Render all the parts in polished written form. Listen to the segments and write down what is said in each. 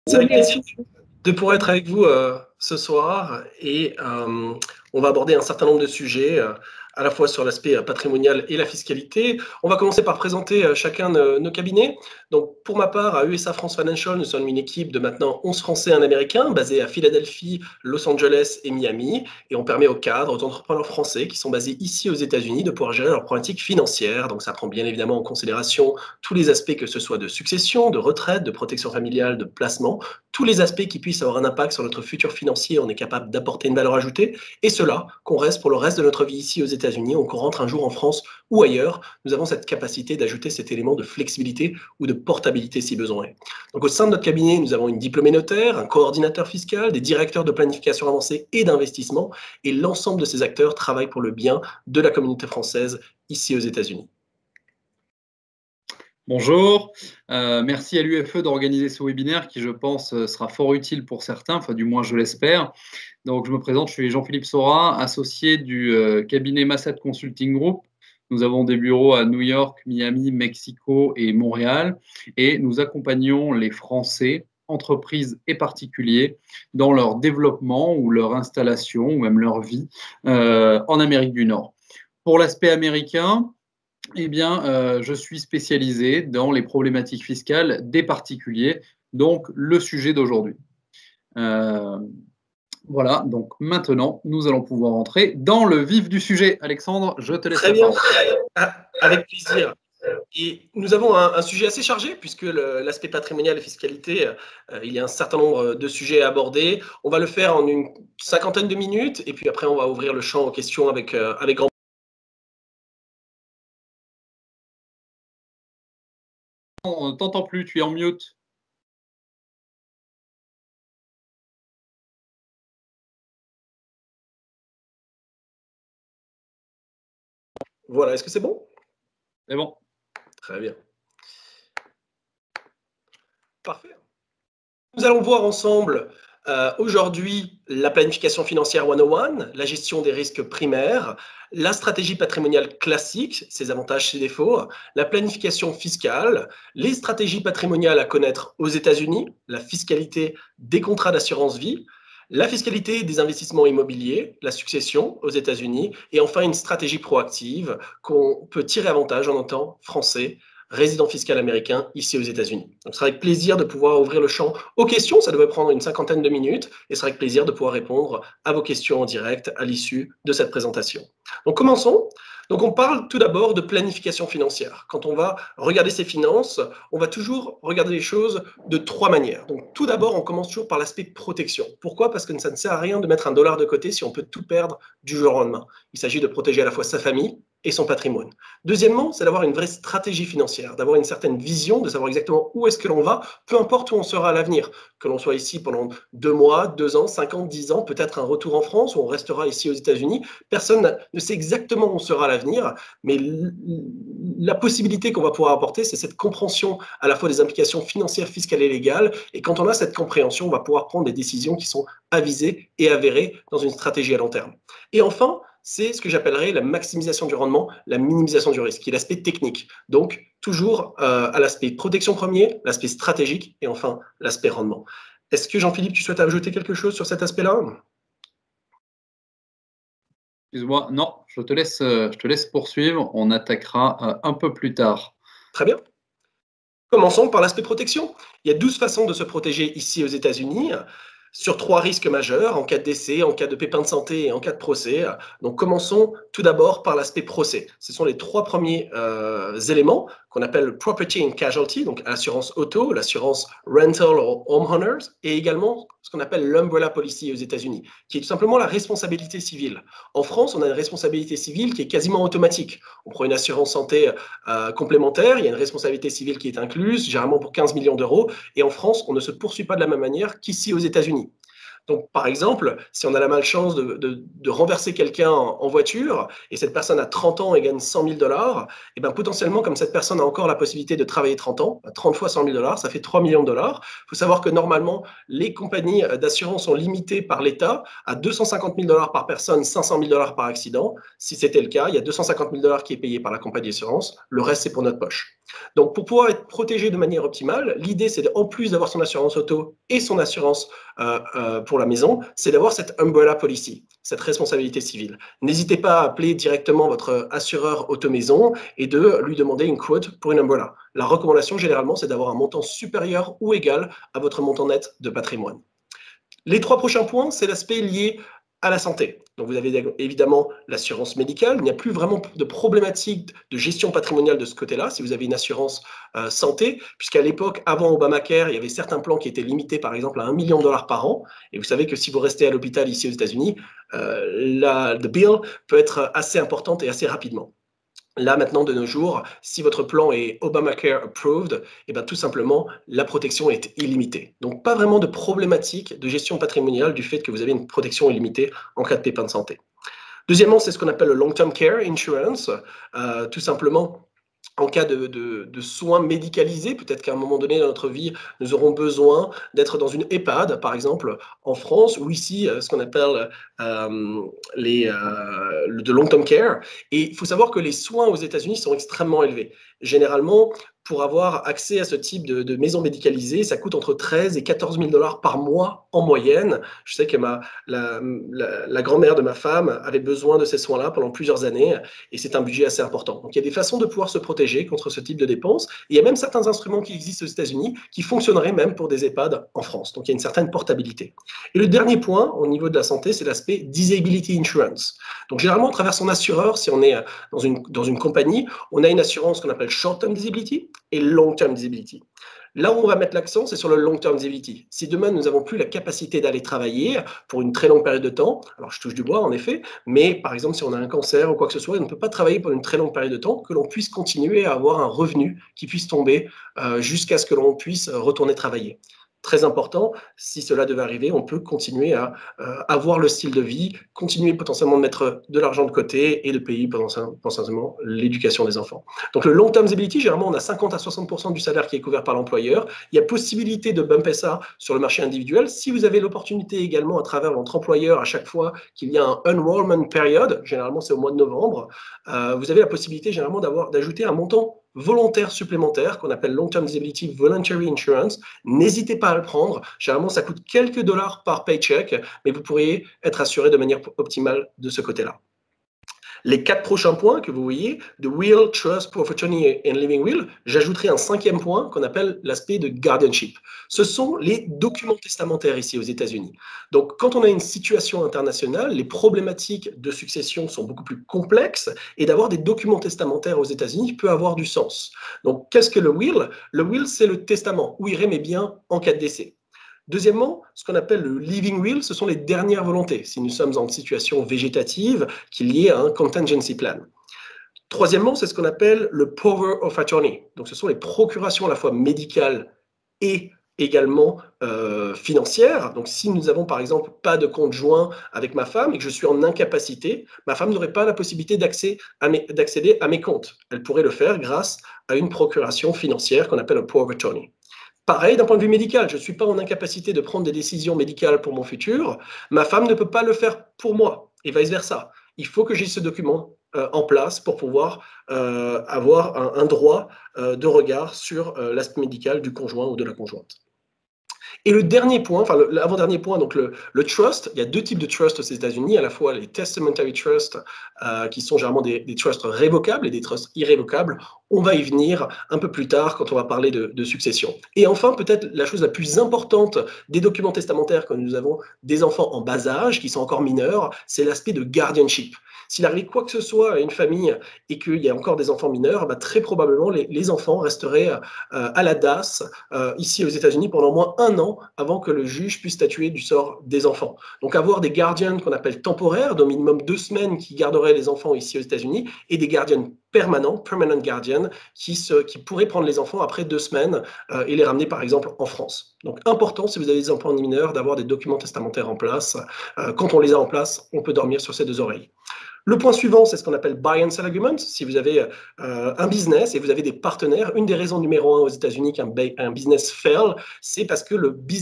C'est avec plaisir de pouvoir être avec vous ce soir et on va aborder un certain nombre de sujets à la fois sur l'aspect patrimonial et la fiscalité. On va commencer par présenter chacun nos cabinets. Donc, pour ma part, à USA France Financial, nous sommes une équipe de maintenant 11 Français et un Américain basés à Philadelphie, Los Angeles et Miami. Et on permet aux cadres, aux entrepreneurs français qui sont basés ici aux États-Unis de pouvoir gérer leurs problématiques financières. Donc, ça prend bien évidemment en considération tous les aspects, que ce soit de succession, de retraite, de protection familiale, de placement, tous les aspects qui puissent avoir un impact sur notre futur financier. On est capable d'apporter une valeur ajoutée. Et cela, qu'on reste pour le reste de notre vie ici aux États-Unis ou qu'on rentre un jour en France ou ailleurs, nous avons cette capacité d'ajouter cet élément de flexibilité ou de portabilité si besoin est. Donc au sein de notre cabinet, nous avons une diplômée notaire, un coordinateur fiscal, des directeurs de planification avancée et d'investissement, et l'ensemble de ces acteurs travaillent pour le bien de la communauté française ici aux États-Unis. Bonjour, merci à l'UFE d'organiser ce webinaire qui, je pense, sera fort utile pour certains, enfin du moins je l'espère. Donc je me présente, je suis Jean-Philippe Sora, associé du cabinet Massat Consulting Group. Nous avons des bureaux à New York, Miami, Mexico et Montréal, et nous accompagnons les Français, entreprises et particuliers dans leur développement ou leur installation ou même leur vie en Amérique du Nord. Pour l'aspect américain, eh bien, je suis spécialisé dans les problématiques fiscales des particuliers, donc le sujet d'aujourd'hui. Voilà, donc maintenant, nous allons pouvoir entrer dans le vif du sujet. Alexandre, je te laisse la parole. Très bien, avec plaisir. Et nous avons un sujet assez chargé, puisque l'aspect patrimonial et fiscalité, il y a un certain nombre de sujets à aborder. On va le faire en une cinquantaine de minutes, et puis après, on va ouvrir le champ aux questions avec grand. On ne t'entend plus, tu es en mute. Voilà, est-ce que c'est bon? C'est bon. Très bien. Parfait. Nous allons voir ensemble aujourd'hui la planification financière 101, la gestion des risques primaires, la stratégie patrimoniale classique, ses avantages, ses défauts, la planification fiscale, les stratégies patrimoniales à connaître aux États-Unis, la fiscalité des contrats d'assurance vie, la fiscalité des investissements immobiliers, la succession aux États-Unis, et enfin une stratégie proactive qu'on peut tirer avantage en tant que français, résident fiscal américain ici aux États-Unis. Donc, ce sera avec plaisir de pouvoir ouvrir le champ aux questions. Ça devrait prendre une cinquantaine de minutes et ce sera avec plaisir de pouvoir répondre à vos questions en direct à l'issue de cette présentation. Donc, commençons. Donc, on parle tout d'abord de planification financière. Quand on va regarder ses finances, on va toujours regarder les choses de trois manières. Donc, tout d'abord, on commence toujours par l'aspect protection. Pourquoi? Parce que ça ne sert à rien de mettre $1 de côté si on peut tout perdre du jour au lendemain. Il s'agit de protéger à la fois sa famille et son patrimoine. Deuxièmement, c'est d'avoir une vraie stratégie financière, d'avoir une certaine vision, de savoir exactement où est-ce que l'on va, peu importe où on sera à l'avenir. Que l'on soit ici pendant 2 mois, 2 ans, 5 ans, 10 ans, peut-être un retour en France ou on restera ici aux États-Unis. Personne ne sait exactement où on sera à l'avenir, mais la possibilité qu'on va pouvoir apporter, c'est cette compréhension à la fois des implications financières, fiscales et légales. Et quand on a cette compréhension, on va pouvoir prendre des décisions qui sont avisées et avérées dans une stratégie à long terme. Et enfin, c'est ce que j'appellerais la maximisation du rendement, la minimisation du risque, qui est l'aspect technique. Donc, toujours à l'aspect protection premier, l'aspect stratégique et enfin l'aspect rendement. Est-ce que Jean-Philippe, tu souhaites ajouter quelque chose sur cet aspect-là? Excuse-moi, non, je te laisse poursuivre. On attaquera un peu plus tard. Très bien. Commençons par l'aspect protection. Il y a 12 façons de se protéger ici aux États-Unis sur 3 risques majeurs, en cas de décès, en cas de pépin de santé et en cas de procès. Donc commençons tout d'abord par l'aspect procès. Ce sont les 3 premiers éléments qu'on appelle property and casualty, donc l'assurance auto, l'assurance rental or homeowners, et également ce qu'on appelle l'umbrella policy aux États-Unis, qui est tout simplement la responsabilité civile. En France, on a une responsabilité civile qui est quasiment automatique. On prend une assurance santé complémentaire, il y a une responsabilité civile qui est incluse, généralement pour 15 millions d'euros, et en France, on ne se poursuit pas de la même manière qu'ici aux États-Unis. Donc, par exemple, si on a la malchance de renverser quelqu'un en voiture et cette personne a 30 ans et gagne 100 000 $, et ben potentiellement, comme cette personne a encore la possibilité de travailler 30 ans, 30 fois 100 000 $, ça fait 3 millions de dollars. Il faut savoir que normalement, les compagnies d'assurance sont limitées par l'État à 250 000 $ par personne, 500 000 $ par accident. Si c'était le cas, il y a 250 000 $ qui est payé par la compagnie d'assurance. Le reste, c'est pour notre poche. Donc, pour pouvoir être protégé de manière optimale, l'idée, c'est en plus d'avoir son assurance auto et son assurance pour la maison, c'est d'avoir cette umbrella policy, cette responsabilité civile. N'hésitez pas à appeler directement votre assureur auto-maison et de lui demander une quote pour une umbrella. La recommandation, généralement, c'est d'avoir un montant supérieur ou égal à votre montant net de patrimoine. Les 3 prochains points, c'est l'aspect lié à la santé. Donc, vous avez évidemment l'assurance médicale. Il n'y a plus vraiment de problématique de gestion patrimoniale de ce côté-là, si vous avez une assurance santé, puisqu'à l'époque, avant Obamacare, il y avait certains plans qui étaient limités, par exemple, à 1 million de dollars par an. Et vous savez que si vous restez à l'hôpital ici aux États-Unis, the bill peut être assez importante et assez rapidement. Là, maintenant, de nos jours, si votre plan est Obamacare approved, eh bien, tout simplement, la protection est illimitée. Donc, pas vraiment de problématique de gestion patrimoniale du fait que vous avez une protection illimitée en cas de pépin de santé. Deuxièmement, c'est ce qu'on appelle le long-term care insurance. Tout simplement, en cas de soins médicalisés, peut-être qu'à un moment donné dans notre vie, nous aurons besoin d'être dans une EHPAD, par exemple, en France, ou ici, ce qu'on appelle de long-term care. Et il faut savoir que les soins aux États-Unis sont extrêmement élevés. Généralement, pour avoir accès à ce type de maison médicalisée, ça coûte entre 13 et 14 000 $ par mois en moyenne. Je sais que la grand-mère de ma femme avait besoin de ces soins-là pendant plusieurs années et c'est un budget assez important. Donc, il y a des façons de pouvoir se protéger contre ce type de dépenses. Et il y a même certains instruments qui existent aux États-Unis qui fonctionneraient même pour des EHPAD en France. Donc, il y a une certaine portabilité. Et le dernier point au niveau de la santé, c'est l'aspect disability insurance. Donc, généralement, à travers son assureur, si on est dans une compagnie, on a une assurance qu'on appelle short-term disability et long-term disability. Là où on va mettre l'accent, c'est sur le long-term disability. Si demain, nous n'avons plus la capacité d'aller travailler pour une très longue période de temps, alors je touche du bois en effet, mais par exemple, si on a un cancer ou quoi que ce soit, on ne peut pas travailler pendant une très longue période de temps, que l'on puisse continuer à avoir un revenu qui puisse tomber jusqu'à ce que l'on puisse retourner travailler. Très important, si cela devait arriver, on peut continuer à avoir le style de vie, continuer potentiellement de mettre de l'argent de côté et de payer potentiellement l'éducation des enfants. Donc le long-term disability, généralement, on a 50 à 60% du salaire qui est couvert par l'employeur. Il y a possibilité de bumper ça sur le marché individuel. Si vous avez l'opportunité également à travers votre employeur, à chaque fois qu'il y a un enrollment period, généralement c'est au mois de novembre, vous avez la possibilité généralement d'ajouter un montant volontaire supplémentaire qu'on appelle Long-Term Disability Voluntary Insurance. N'hésitez pas à le prendre. Généralement, ça coûte quelques dollars par paycheck, mais vous pourriez être assuré de manière optimale de ce côté-là. Les 4 prochains points que vous voyez, de Will, Trust, Proof of Attorney and Living Will, j'ajouterai un 5e point qu'on appelle l'aspect de guardianship. Ce sont les documents testamentaires ici aux États-Unis. Donc, quand on a une situation internationale, les problématiques de succession sont beaucoup plus complexes et d'avoir des documents testamentaires aux États-Unis peut avoir du sens. Donc, qu'est-ce que le will? Le will, c'est le testament où iraient mes biens en cas de décès. Deuxièmement, ce qu'on appelle le living will, ce sont les dernières volontés, si nous sommes en situation végétative, qu'il y ait un contingency plan. Troisièmement, c'est ce qu'on appelle le power of attorney. Donc, ce sont les procurations à la fois médicales et également financières. Donc, si nous n'avons par exemple pas de conjoint avec ma femme et que je suis en incapacité, ma femme n'aurait pas la possibilité d'accéder à mes comptes. Elle pourrait le faire grâce à une procuration financière qu'on appelle un power of attorney. Pareil, d'un point de vue médical, je ne suis pas en incapacité de prendre des décisions médicales pour mon futur. Ma femme ne peut pas le faire pour moi et vice-versa. Il faut que j'ai ce document en place pour pouvoir avoir un droit de regard sur l'aspect médical du conjoint ou de la conjointe. Et le dernier point, enfin l'avant-dernier point, donc le trust, il y a 2 types de trust aux États-Unis, à la fois les testamentary trusts, qui sont généralement des trusts révocables et des trusts irrévocables. On va y venir un peu plus tard quand on va parler de succession. Et enfin, peut-être la chose la plus importante des documents testamentaires quand nous avons des enfants en bas âge, qui sont encore mineurs, c'est l'aspect de guardianship. S'il arrive quoi que ce soit à une famille et qu'il y a encore des enfants mineurs, bah, très probablement les enfants resteraient à la DAS ici aux États-Unis pendant au moins 1 an ans avant que le juge puisse statuer du sort des enfants. Donc avoir des gardiens qu'on appelle temporaires, d'au minimum 2 semaines, qui garderaient les enfants ici aux États-Unis, et des gardiens permanents, permanent guardians, qui pourraient prendre les enfants après 2 semaines et les ramener par exemple en France. Donc important, si vous avez des enfants mineurs, d'avoir des documents testamentaires en place. Quand on les a en place, on peut dormir sur ses 2 oreilles. Le point suivant, c'est ce qu'on appelle buy and sell agreement. Si vous avez un business et vous avez des partenaires, une des raisons numéro 1 aux États-Unis qu'un business fail, c'est parce que le buy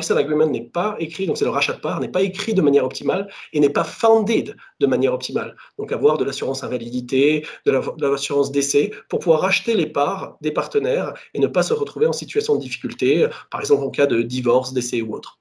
sell agreement n'est pas écrit, donc c'est le rachat de parts, n'est pas écrit de manière optimale et n'est pas funded de manière optimale. Donc avoir de l'assurance invalidité, de l'assurance décès pour pouvoir racheter les parts des partenaires et ne pas se retrouver en situation de difficulté, par exemple en cas de divorce, décès ou autre.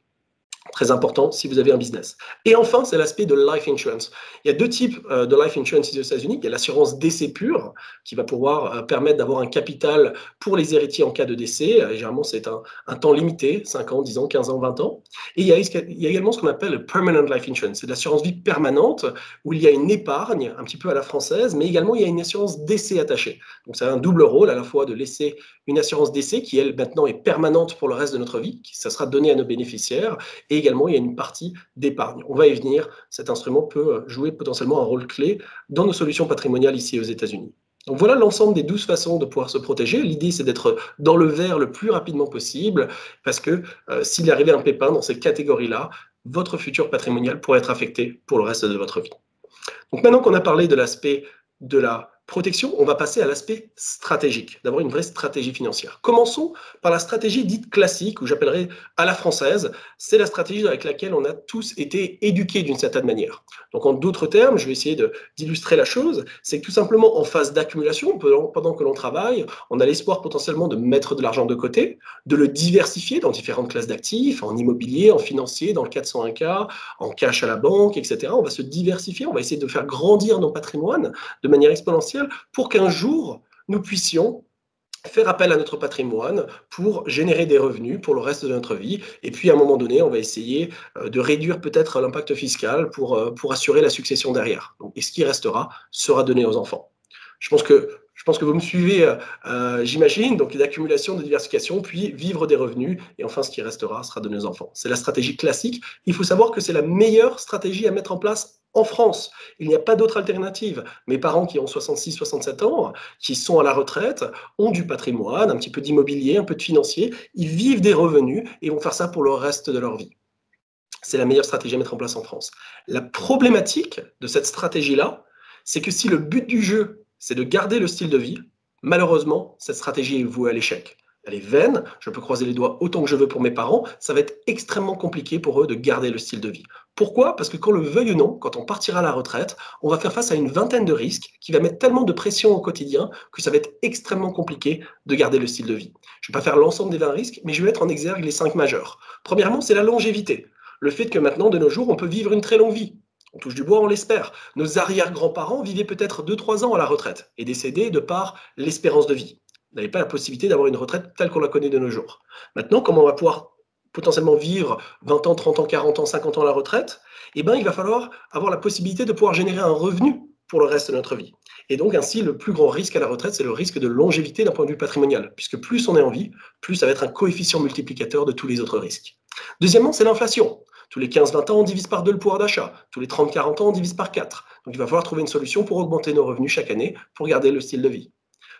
Très important si vous avez un business. Et enfin, c'est l'aspect de life insurance. Il y a 2 types de life insurance ici aux États-Unis. Il y a l'assurance décès pure, qui va pouvoir permettre d'avoir un capital pour les héritiers en cas de décès. Généralement, c'est un temps limité, 5 ans, 10 ans, 15 ans, 20 ans. Et il y a également ce qu'on appelle le permanent life insurance. C'est de l'assurance vie permanente, où il y a une épargne, un petit peu à la française, mais également il y a une assurance décès attachée. Donc, c'est un double rôle, à la fois de laisser une assurance décès qui, elle, maintenant, est permanente pour le reste de notre vie, qui ça sera donné à nos bénéficiaires, et également, il y a une partie d'épargne. On va y venir. Cet instrument peut jouer potentiellement un rôle clé dans nos solutions patrimoniales ici aux États-Unis. Donc voilà l'ensemble des 12 façons de pouvoir se protéger. L'idée, c'est d'être dans le vert le plus rapidement possible, parce que s'il arrivait un pépin dans ces catégories-là, votre futur patrimonial pourrait être affecté pour le reste de votre vie. Donc maintenant qu'on a parlé de l'aspect de la protection, on va passer à l'aspect stratégique, d'avoir une vraie stratégie financière. Commençons par la stratégie dite classique, ou j'appellerais à la française. C'est la stratégie avec laquelle on a tous été éduqués d'une certaine manière. Donc en d'autres termes, je vais essayer d'illustrer la chose, c'est que tout simplement en phase d'accumulation, pendant que l'on travaille, on a l'espoir potentiellement de mettre de l'argent de côté, de le diversifier dans différentes classes d'actifs, en immobilier, en financier, dans le 401k, en cash à la banque, etc. On va se diversifier, on va essayer de faire grandir nos patrimoines de manière exponentielle pour qu'un jour, nous puissions faire appel à notre patrimoine pour générer des revenus pour le reste de notre vie. Et puis, à un moment donné, on va essayer de réduire peut-être l'impact fiscal pour assurer la succession derrière. Donc, et ce qui restera sera donné aux enfants. Je pense que vous me suivez, j'imagine, donc l'accumulation, de diversification, puis vivre des revenus, et enfin ce qui restera sera donné aux enfants. C'est la stratégie classique. Il faut savoir que c'est la meilleure stratégie à mettre en place en France. Il n'y a pas d'autre alternative. Mes parents qui ont 66, 67 ans, qui sont à la retraite, ont du patrimoine, un petit peu d'immobilier, un peu de financier, ils vivent des revenus et vont faire ça pour le reste de leur vie. C'est la meilleure stratégie à mettre en place en France. La problématique de cette stratégie-là, c'est que si le but du jeu, c'est de garder le style de vie, malheureusement, cette stratégie est vouée à l'échec. Elle est vaine, je peux croiser les doigts autant que je veux pour mes parents, ça va être extrêmement compliqué pour eux de garder le style de vie. Pourquoi? Parce que qu'on le veuille ou non, quand on partira à la retraite, on va faire face à une vingtaine de risques qui va mettre tellement de pression au quotidien que ça va être extrêmement compliqué de garder le style de vie. Je ne vais pas faire l'ensemble des 20 risques, mais je vais mettre en exergue les 5 majeurs. Premièrement, c'est la longévité. Le fait que maintenant, de nos jours, on peut vivre une très longue vie. On touche du bois, on l'espère. Nos arrière-grands-parents vivaient peut-être 2-3 ans à la retraite et décédaient de par l'espérance de vie. Vous n'avez pas la possibilité d'avoir une retraite telle qu'on la connaît de nos jours. Maintenant, comment on va pouvoir potentiellement vivre 20 ans, 30 ans, 40 ans, 50 ans à la retraite? Eh bien, il va falloir avoir la possibilité de pouvoir générer un revenu pour le reste de notre vie. Et donc, ainsi, le plus grand risque à la retraite, c'est le risque de longévité d'un point de vue patrimonial, puisque plus on est en vie, plus ça va être un coefficient multiplicateur de tous les autres risques. Deuxièmement, c'est l'inflation. Tous les 15-20 ans, on divise par 2 le pouvoir d'achat. Tous les 30-40 ans, on divise par 4. Donc, il va falloir trouver une solution pour augmenter nos revenus chaque année, pour garder le style de vie.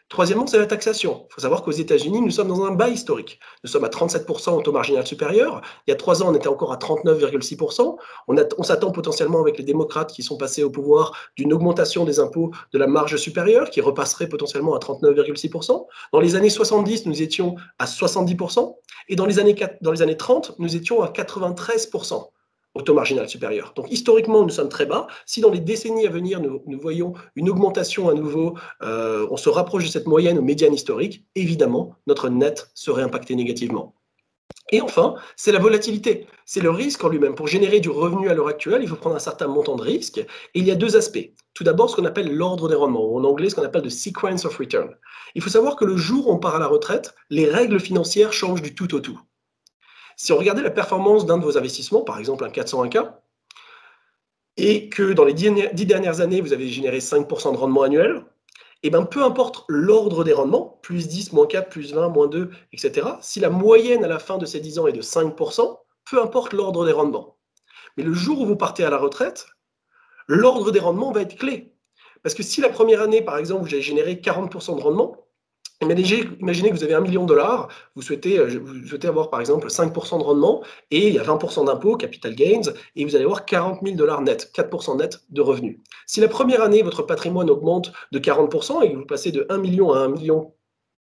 Troisièmement, c'est la taxation. Il faut savoir qu'aux États-Unis, nous sommes dans un bas historique. Nous sommes à 37% au taux marginal supérieur. Il y a 3 ans, on était encore à 39,6%. On s'attend potentiellement, avec les démocrates qui sont passés au pouvoir, d'une augmentation des impôts de la marge supérieure qui repasserait potentiellement à 39,6%. Dans les années 70, nous étions à 70%. Et dans les années 30, nous étions à 93%. Au taux marginal supérieur. Donc historiquement, nous sommes très bas. Si dans les décennies à venir, nous voyons une augmentation à nouveau, on se rapproche de cette moyenne ou médiane historique, évidemment, notre net serait impacté négativement. Et enfin, c'est la volatilité. C'est le risque en lui-même. Pour générer du revenu à l'heure actuelle, il faut prendre un certain montant de risque. Et il y a 2 aspects. Tout d'abord, ce qu'on appelle l'ordre des rendements, ou en anglais, ce qu'on appelle the sequence of return. Il faut savoir que le jour où on part à la retraite, les règles financières changent du tout au tout. Si on regardait la performance d'un de vos investissements, par exemple un 401k, et que dans les 10 dernières années, vous avez généré 5% de rendement annuel, Et bien, peu importe l'ordre des rendements, plus 10, moins 4, plus 20, moins 2, etc., si la moyenne à la fin de ces 10 ans est de 5%, peu importe l'ordre des rendements. Mais le jour où vous partez à la retraite, l'ordre des rendements va être clé. Parce que si la première année, par exemple, vous avez généré 40% de rendement, imaginez que vous avez 1 million de dollars, vous souhaitez avoir par exemple 5% de rendement et il y a 20% d'impôt, capital gains, et vous allez avoir 40 000 dollars net, 4% net de revenus. Si la première année, votre patrimoine augmente de 40% et que vous passez de 1 million à 1 million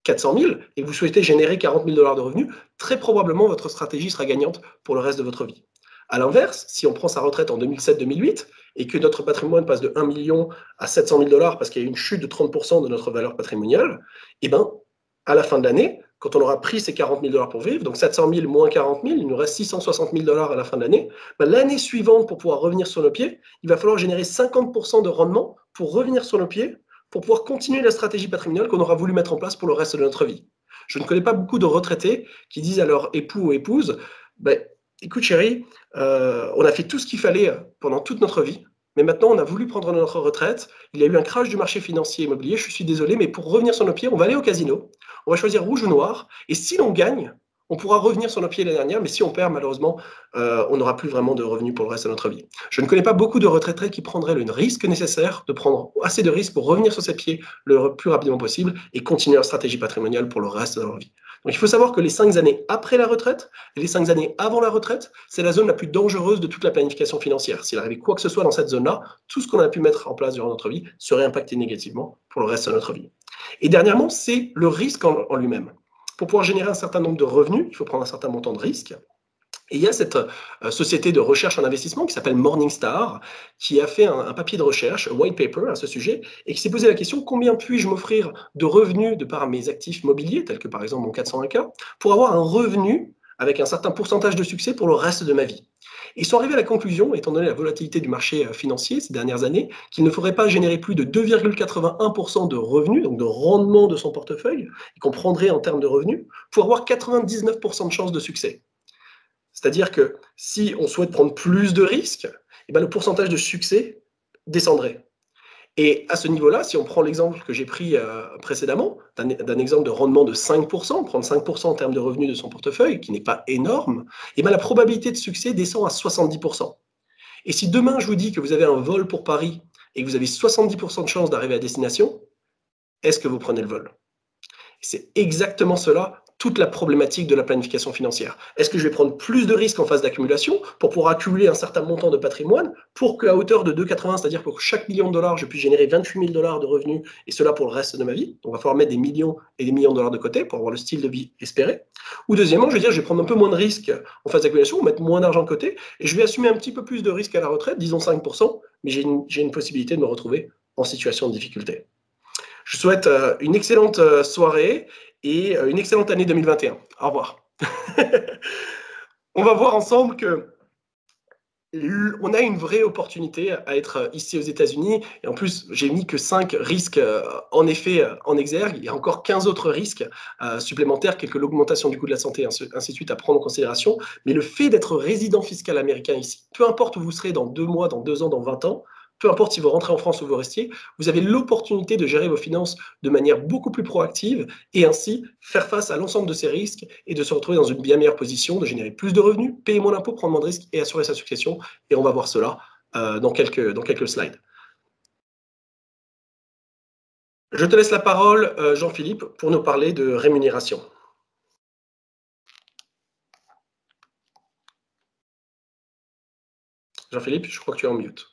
400 000 et que vous souhaitez générer 40 000 dollars de revenus, très probablement votre stratégie sera gagnante pour le reste de votre vie. À l'inverse, si on prend sa retraite en 2007-2008 et que notre patrimoine passe de 1 million à 700 000 dollars parce qu'il y a une chute de 30% de notre valeur patrimoniale, eh ben, à la fin de l'année, quand on aura pris ces 40 000 dollars pour vivre, donc 700 000 moins 40 000, il nous reste 660 000 dollars à la fin de l'année. Ben, l'année suivante, pour pouvoir revenir sur nos pieds, il va falloir générer 50% de rendement pour revenir sur nos pieds, pour pouvoir continuer la stratégie patrimoniale qu'on aura voulu mettre en place pour le reste de notre vie. Je ne connais pas beaucoup de retraités qui disent à leur époux ou épouse, ben, écoute chérie, on a fait tout ce qu'il fallait pendant toute notre vie, mais maintenant on a voulu prendre notre retraite, il y a eu un crash du marché financier immobilier, je suis désolé, mais pour revenir sur nos pieds, on va aller au casino, on va choisir rouge ou noir, et si l'on gagne, on pourra revenir sur nos pieds l'année dernière, mais si on perd, malheureusement, on n'aura plus vraiment de revenus pour le reste de notre vie. Je ne connais pas beaucoup de retraités qui prendraient le risque nécessaire de prendre assez de risques pour revenir sur ses pieds le plus rapidement possible et continuer leur stratégie patrimoniale pour le reste de leur vie. Donc il faut savoir que les 5 années après la retraite et les 5 années avant la retraite, c'est la zone la plus dangereuse de toute la planification financière. S'il arrivait quoi que ce soit dans cette zone-là, tout ce qu'on a pu mettre en place durant notre vie serait impacté négativement pour le reste de notre vie. Et dernièrement, c'est le risque en lui-même. Pour pouvoir générer un certain nombre de revenus, il faut prendre un certain montant de risque. Et il y a cette société de recherche en investissement qui s'appelle Morningstar, qui a fait un papier de recherche, un white paper à ce sujet, et qui s'est posé la question, combien puis-je m'offrir de revenus de par mes actifs mobiliers, tels que par exemple mon 401k, pour avoir un revenu avec un certain pourcentage de succès pour le reste de ma vie. Et ils sont arrivés à la conclusion, étant donné la volatilité du marché financier ces dernières années, qu'il ne faudrait pas générer plus de 2,81% de revenus, donc de rendement de son portefeuille, et qu'on prendrait en termes de revenus, pour avoir 99% de chances de succès. C'est-à-dire que si on souhaite prendre plus de risques, eh ben le pourcentage de succès descendrait. Et à ce niveau-là, si on prend l'exemple que j'ai pris précédemment, d'un exemple de rendement de 5%, prendre 5% en termes de revenus de son portefeuille, qui n'est pas énorme, eh ben la probabilité de succès descend à 70%. Et si demain je vous dis que vous avez un vol pour Paris et que vous avez 70% de chance d'arriver à destination, est-ce que vous prenez le vol? C'est exactement cela, toute la problématique de la planification financière. Est-ce que je vais prendre plus de risques en phase d'accumulation pour pouvoir accumuler un certain montant de patrimoine pour qu'à hauteur de 2,80, c'est-à-dire pour chaque million de dollars, je puisse générer 28 000 dollars de revenus et cela pour le reste de ma vie? Donc, il va falloir mettre des millions et des millions de dollars de côté pour avoir le style de vie espéré. Ou deuxièmement, je vais dire, je vais prendre un peu moins de risques en phase d'accumulation, mettre moins d'argent de côté et je vais assumer un petit peu plus de risques à la retraite, disons 5%, mais j'ai une possibilité de me retrouver en situation de difficulté. Je souhaite une excellente soirée et une excellente année 2021. Au revoir. On va voir ensemble que on a une vraie opportunité à être ici aux États-Unis. Et en plus, j'ai mis que 5 risques en effet en exergue. Il y a encore 15 autres risques supplémentaires, quelques l'augmentation du coût de la santé, ainsi de suite à prendre en considération. Mais le fait d'être résident fiscal américain ici, peu importe où vous serez dans 2 mois, dans 2 ans, dans 20 ans, peu importe si vous rentrez en France ou vous restiez, vous avez l'opportunité de gérer vos finances de manière beaucoup plus proactive et ainsi faire face à l'ensemble de ces risques et de se retrouver dans une bien meilleure position, de générer plus de revenus, payer moins d'impôts, prendre moins de risques et assurer sa succession. Et on va voir cela dans quelques slides. Je te laisse la parole, Jean-Philippe, pour nous parler de rémunération. Jean-Philippe, je crois que tu es en mute.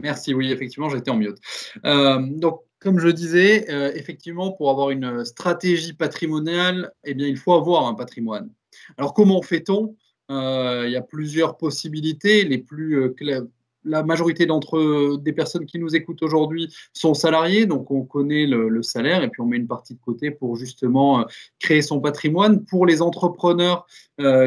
Merci, oui, effectivement, j'étais en mute. Donc, comme je disais, effectivement, pour avoir une stratégie patrimoniale, eh bien, il faut avoir un patrimoine. Alors, comment fait-on? Il y a plusieurs possibilités. La majorité des personnes qui nous écoutent aujourd'hui sont salariés, donc on connaît le salaire et puis on met une partie de côté pour justement créer son patrimoine. Pour les entrepreneurs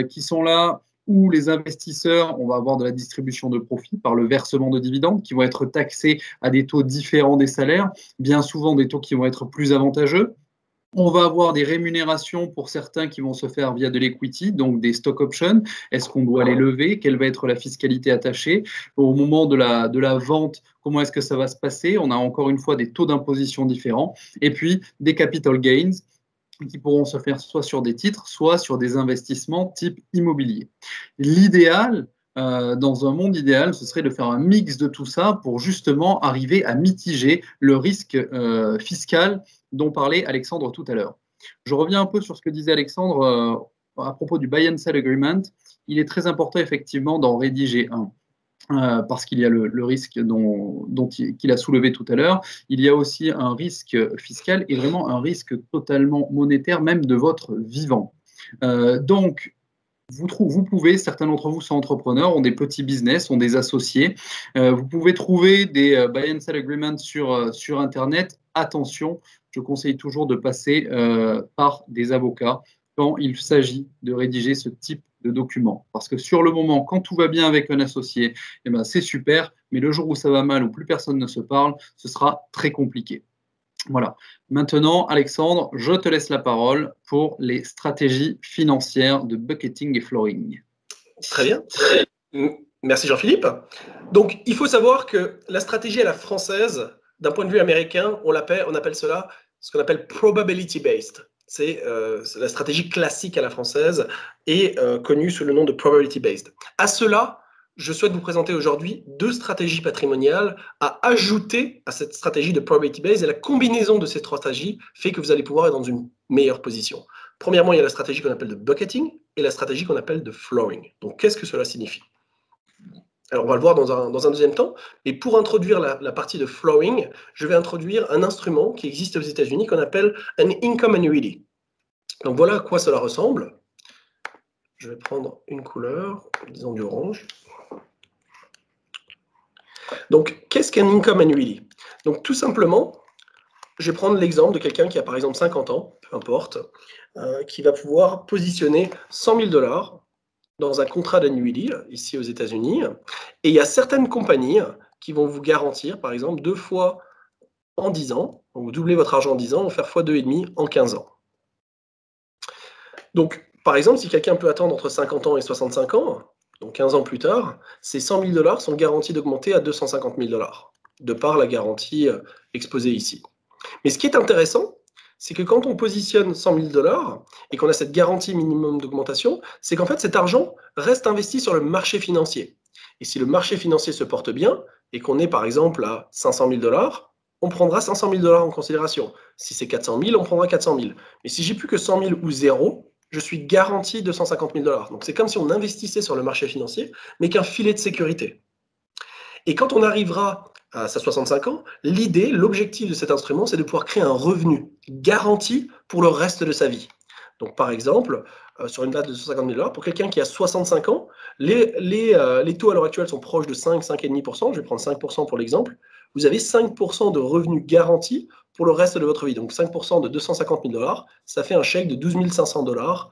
qui sont là, ou les investisseurs, on va avoir de la distribution de profits par le versement de dividendes qui vont être taxés à des taux différents des salaires, bien souvent des taux qui vont être plus avantageux. On va avoir des rémunérations pour certains qui vont se faire via de l'equity, donc des stock options. Est-ce qu'on doit les lever? Quelle va être la fiscalité attachée? Au moment de la vente, comment est-ce que ça va se passer? On a encore une fois des taux d'imposition différents. Et puis, des capital gains qui pourront se faire soit sur des titres, soit sur des investissements type immobilier. L'idéal, dans un monde idéal, ce serait de faire un mix de tout ça pour justement arriver à mitiger le risque fiscal dont parlait Alexandre tout à l'heure. Je reviens un peu sur ce que disait Alexandre à propos du buy and sell agreement. Il est très important effectivement d'en rédiger un. Parce qu'il y a le risque qu'il a soulevé tout à l'heure. Il y a aussi un risque fiscal et vraiment un risque totalement monétaire, même de votre vivant. Donc, vous pouvez, certains d'entre vous sont entrepreneurs, ont des petits business, ont des associés. Vous pouvez trouver des buy and sell agreements sur Internet. Attention, je conseille toujours de passer par des avocats quand il s'agit de rédiger ce type de documents. Parce que sur le moment, quand tout va bien avec un associé, eh ben, c'est super, mais le jour où ça va mal, où plus personne ne se parle, ce sera très compliqué. Voilà. Maintenant, Alexandre, je te laisse la parole pour les stratégies financières de bucketing et flooring. Très bien. Merci Jean-Philippe. Donc, il faut savoir que la stratégie à la française, d'un point de vue américain, on appelle cela ce qu'on appelle probability-based. C'est la stratégie classique à la française et connue sous le nom de probability-based. À cela, je souhaite vous présenter aujourd'hui 2 stratégies patrimoniales à ajouter à cette stratégie de probability-based, et la combinaison de ces 3 stratégies fait que vous allez pouvoir être dans une meilleure position. Premièrement, il y a la stratégie qu'on appelle de bucketing et la stratégie qu'on appelle de flooring. Donc, qu'est-ce que cela signifie? Alors, on va le voir dans un deuxième temps. Et pour introduire la partie de flooring, je vais introduire un instrument qui existe aux États-Unis qu'on appelle un income annuity. Donc, voilà à quoi cela ressemble. Je vais prendre une couleur, disons du orange. Donc, qu'est-ce qu'un income annuity? Donc, tout simplement, je vais prendre l'exemple de quelqu'un qui a par exemple 50 ans, peu importe, qui va pouvoir positionner 100 000 $ dans un contrat d'annuity, ici aux États-Unis. Et il y a certaines compagnies qui vont vous garantir, par exemple, 2 fois en 10 ans, donc vous doublez votre argent en 10 ans, on va faire fois 2,5 en 15 ans. Donc, par exemple, si quelqu'un peut attendre entre 50 ans et 65 ans, donc 15 ans plus tard, ces 100 000 $ sont garantis d'augmenter à 250 000 $, de par la garantie exposée ici. Mais ce qui est intéressant, c'est que quand on positionne 100 000 $ et qu'on a cette garantie minimum d'augmentation, c'est qu'en fait, cet argent reste investi sur le marché financier. Et si le marché financier se porte bien et qu'on est par exemple à 500 000 $, on prendra 500 000 $ en considération. Si c'est 400 000, on prendra 400 000. Mais si j'ai plus que 100 000 ou 0, je suis garanti 250 000 $. Donc c'est comme si on investissait sur le marché financier, mais qu'un filet de sécurité. Et quand on arrivera à sa 65 ans, l'idée, l'objectif de cet instrument, c'est de pouvoir créer un revenu garanti pour le reste de sa vie. Donc, par exemple, sur une base de 150 000 $, pour quelqu'un qui a 65 ans, les taux à l'heure actuelle sont proches de 5, 5,5%. Je vais prendre 5% pour l'exemple. Vous avez 5% de revenus garantis pour le reste de votre vie. Donc, 5% de 250 000 $, ça fait un chèque de 12 500 $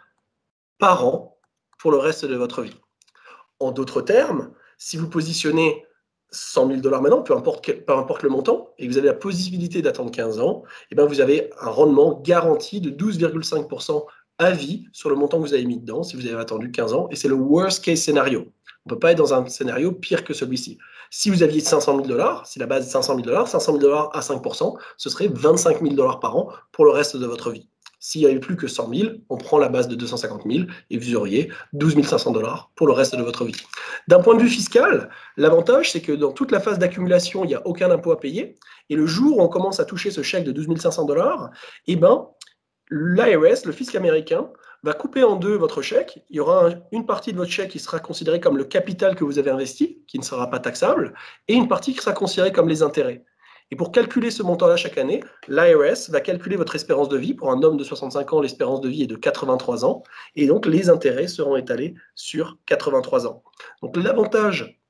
par an pour le reste de votre vie. En d'autres termes, si vous positionnez 100 000 $ maintenant, peu importe le montant, et que vous avez la possibilité d'attendre 15 ans, et bien vous avez un rendement garanti de 12,5% à vie sur le montant que vous avez mis dedans si vous avez attendu 15 ans, et c'est le worst case scénario. On ne peut pas être dans un scénario pire que celui-ci. Si vous aviez 500 000 $, si la base est 500 000 $, 500 000 $ à 5%, ce serait 25 000 $ par an pour le reste de votre vie. S'il n'y avait plus que 100 000, on prend la base de 250 000 et vous auriez 12 500 $ pour le reste de votre vie. D'un point de vue fiscal, l'avantage, c'est que dans toute la phase d'accumulation, il n'y a aucun impôt à payer. Et le jour où on commence à toucher ce chèque de 12 500 $, eh ben, l'IRS, le fisc américain, va couper en deux votre chèque. Il y aura une partie de votre chèque qui sera considérée comme le capital que vous avez investi, qui ne sera pas taxable, et une partie qui sera considérée comme les intérêts. Et pour calculer ce montant-là chaque année, l'IRS va calculer votre espérance de vie. Pour un homme de 65 ans, l'espérance de vie est de 83 ans. Et donc, les intérêts seront étalés sur 83 ans. Donc, l'avantage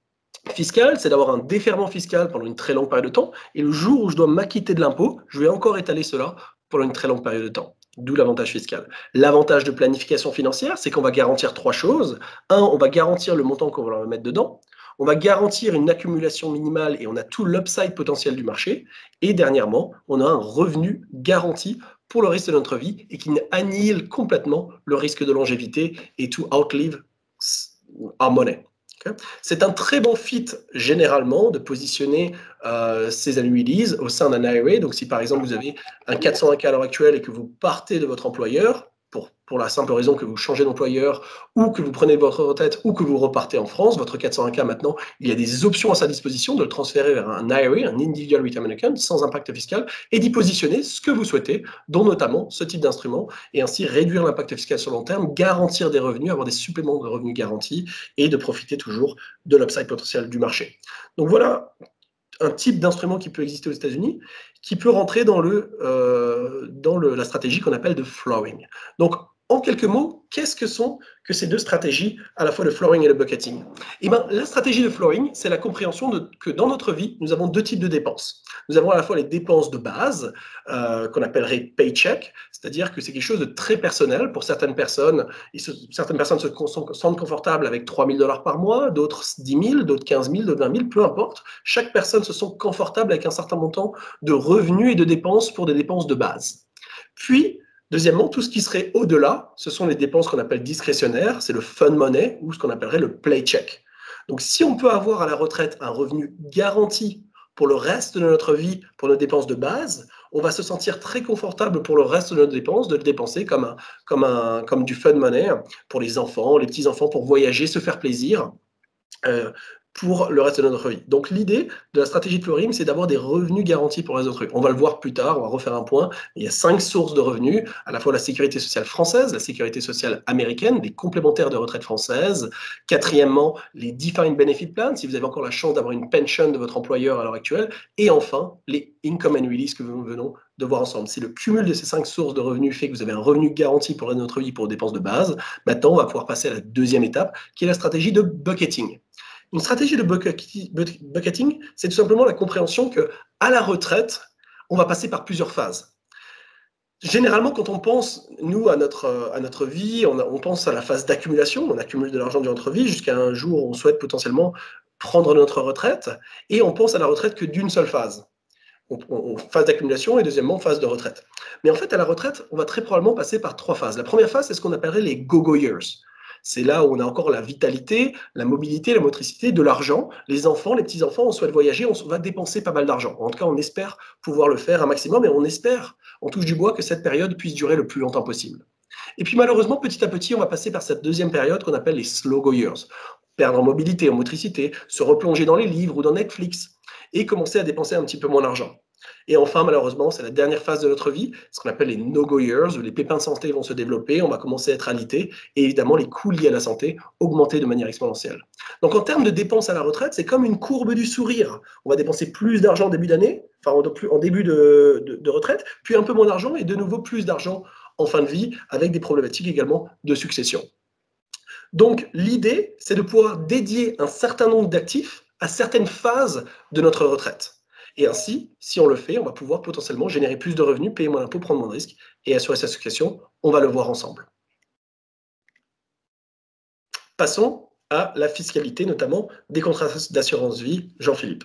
fiscal, c'est d'avoir un déferrement fiscal pendant une très longue période de temps. Et le jour où je dois m'acquitter de l'impôt, je vais encore étaler cela pendant une très longue période de temps. D'où l'avantage fiscal. L'avantage de planification financière, c'est qu'on va garantir 3 choses. 1, on va garantir le montant qu'on va mettre dedans. on va garantir une accumulation minimale et on a tout l'upside potentiel du marché. Et dernièrement, on a un revenu garanti pour le reste de notre vie et qui annihile complètement le risque de longévité et to outlive our money. Okay. C'est un très bon fit généralement de positionner ces annuities au sein d'un IRA. Donc si par exemple vous avez un 401k à l'heure actuelle et que vous partez de votre employeur, pour la simple raison que vous changez d'employeur ou que vous prenez votre retraite ou que vous repartez en France, votre 401k maintenant, il y a des options à sa disposition de le transférer vers un IRA, un Individual Retirement Account, sans impact fiscal, et d'y positionner ce que vous souhaitez, dont notamment ce type d'instrument, et ainsi réduire l'impact fiscal sur le long terme, garantir des revenus, avoir des suppléments de revenus garantis, et de profiter toujours de l'upside potentiel du marché. Donc voilà un type d'instrument qui peut exister aux États-Unis, qui peut rentrer dans la stratégie qu'on appelle de flooring. Donc, en quelques mots, qu'est-ce que sont que ces deux stratégies, à la fois le flooring et le bucketing? Eh bien, la stratégie de flooring, c'est la compréhension que dans notre vie, nous avons deux types de dépenses. Nous avons à la fois les dépenses de base, qu'on appellerait paycheck, c'est-à-dire que c'est quelque chose de très personnel. Pour certaines personnes, certaines personnes se sentent confortables avec 3 000 $ par mois, d'autres 10 000, d'autres 15 000, d'autres 20 000, peu importe. Chaque personne se sent confortable avec un certain montant de revenus et de dépenses pour des dépenses de base. Puis, deuxièmement, tout ce qui serait au-delà, ce sont les dépenses qu'on appelle discrétionnaires, c'est le fun money ou ce qu'on appellerait le playcheck. Donc, si on peut avoir à la retraite un revenu garanti pour le reste de notre vie, pour nos dépenses de base, on va se sentir très confortable pour le reste de nos dépenses, de le dépenser comme du fun money pour les enfants, les petits-enfants, pour voyager, se faire plaisir. Pour le reste de notre vie. Donc l'idée de la stratégie de flooring, c'est d'avoir des revenus garantis pour les autres. On va le voir plus tard, on va refaire un point. Il y a 5 sources de revenus, à la fois la sécurité sociale française, la sécurité sociale américaine, les complémentaires de retraite françaises. Quatrièmement, les defined benefit plans, si vous avez encore la chance d'avoir une pension de votre employeur à l'heure actuelle. Et enfin, les income annuities que nous venons de voir ensemble. Si le cumul de ces 5 sources de revenus fait que vous avez un revenu garanti pour notre vie pour les dépenses de base, maintenant on va pouvoir passer à la deuxième étape, qui est la stratégie de bucketing. Une stratégie de bucketing, c'est tout simplement la compréhension qu'à la retraite, on va passer par plusieurs phases. Généralement, quand on pense, nous, à notre vie, on pense à la phase d'accumulation. On accumule de l'argent durant notre vie jusqu'à un jour où on souhaite potentiellement prendre notre retraite. Et on pense à la retraite que d'une seule phase. Phase d'accumulation et deuxièmement, phase de retraite. Mais en fait, à la retraite, on va très probablement passer par 3 phases. La première phase, c'est ce qu'on appellerait les go-go years. C'est là où on a encore la vitalité, la mobilité, la motricité, de l'argent. Les enfants, les petits-enfants, on souhaite voyager, on va dépenser pas mal d'argent. En tout cas, on espère pouvoir le faire un maximum et on espère, on touche du bois, que cette période puisse durer le plus longtemps possible. Et puis malheureusement, petit à petit, on va passer par cette deuxième période qu'on appelle les slow-go years. Perdre en mobilité, en motricité, se replonger dans les livres ou dans Netflix et commencer à dépenser un petit peu moins d'argent. Et enfin, malheureusement, c'est la dernière phase de notre vie, ce qu'on appelle les no-go years, où les pépins de santé vont se développer, on va commencer à être alité, et évidemment, les coûts liés à la santé augmenter de manière exponentielle. Donc, en termes de dépenses à la retraite, c'est comme une courbe du sourire. On va dépenser plus d'argent en début d'année, enfin en début de retraite, puis un peu moins d'argent, et de nouveau plus d'argent en fin de vie, avec des problématiques également de succession. Donc, l'idée, c'est de pouvoir dédier un certain nombre d'actifs à certaines phases de notre retraite. Et ainsi, si on le fait, on va pouvoir potentiellement générer plus de revenus, payer moins d'impôts, prendre moins de risques et assurer sa succession. On va le voir ensemble. Passons à la fiscalité, notamment des contrats d'assurance vie. Jean-Philippe.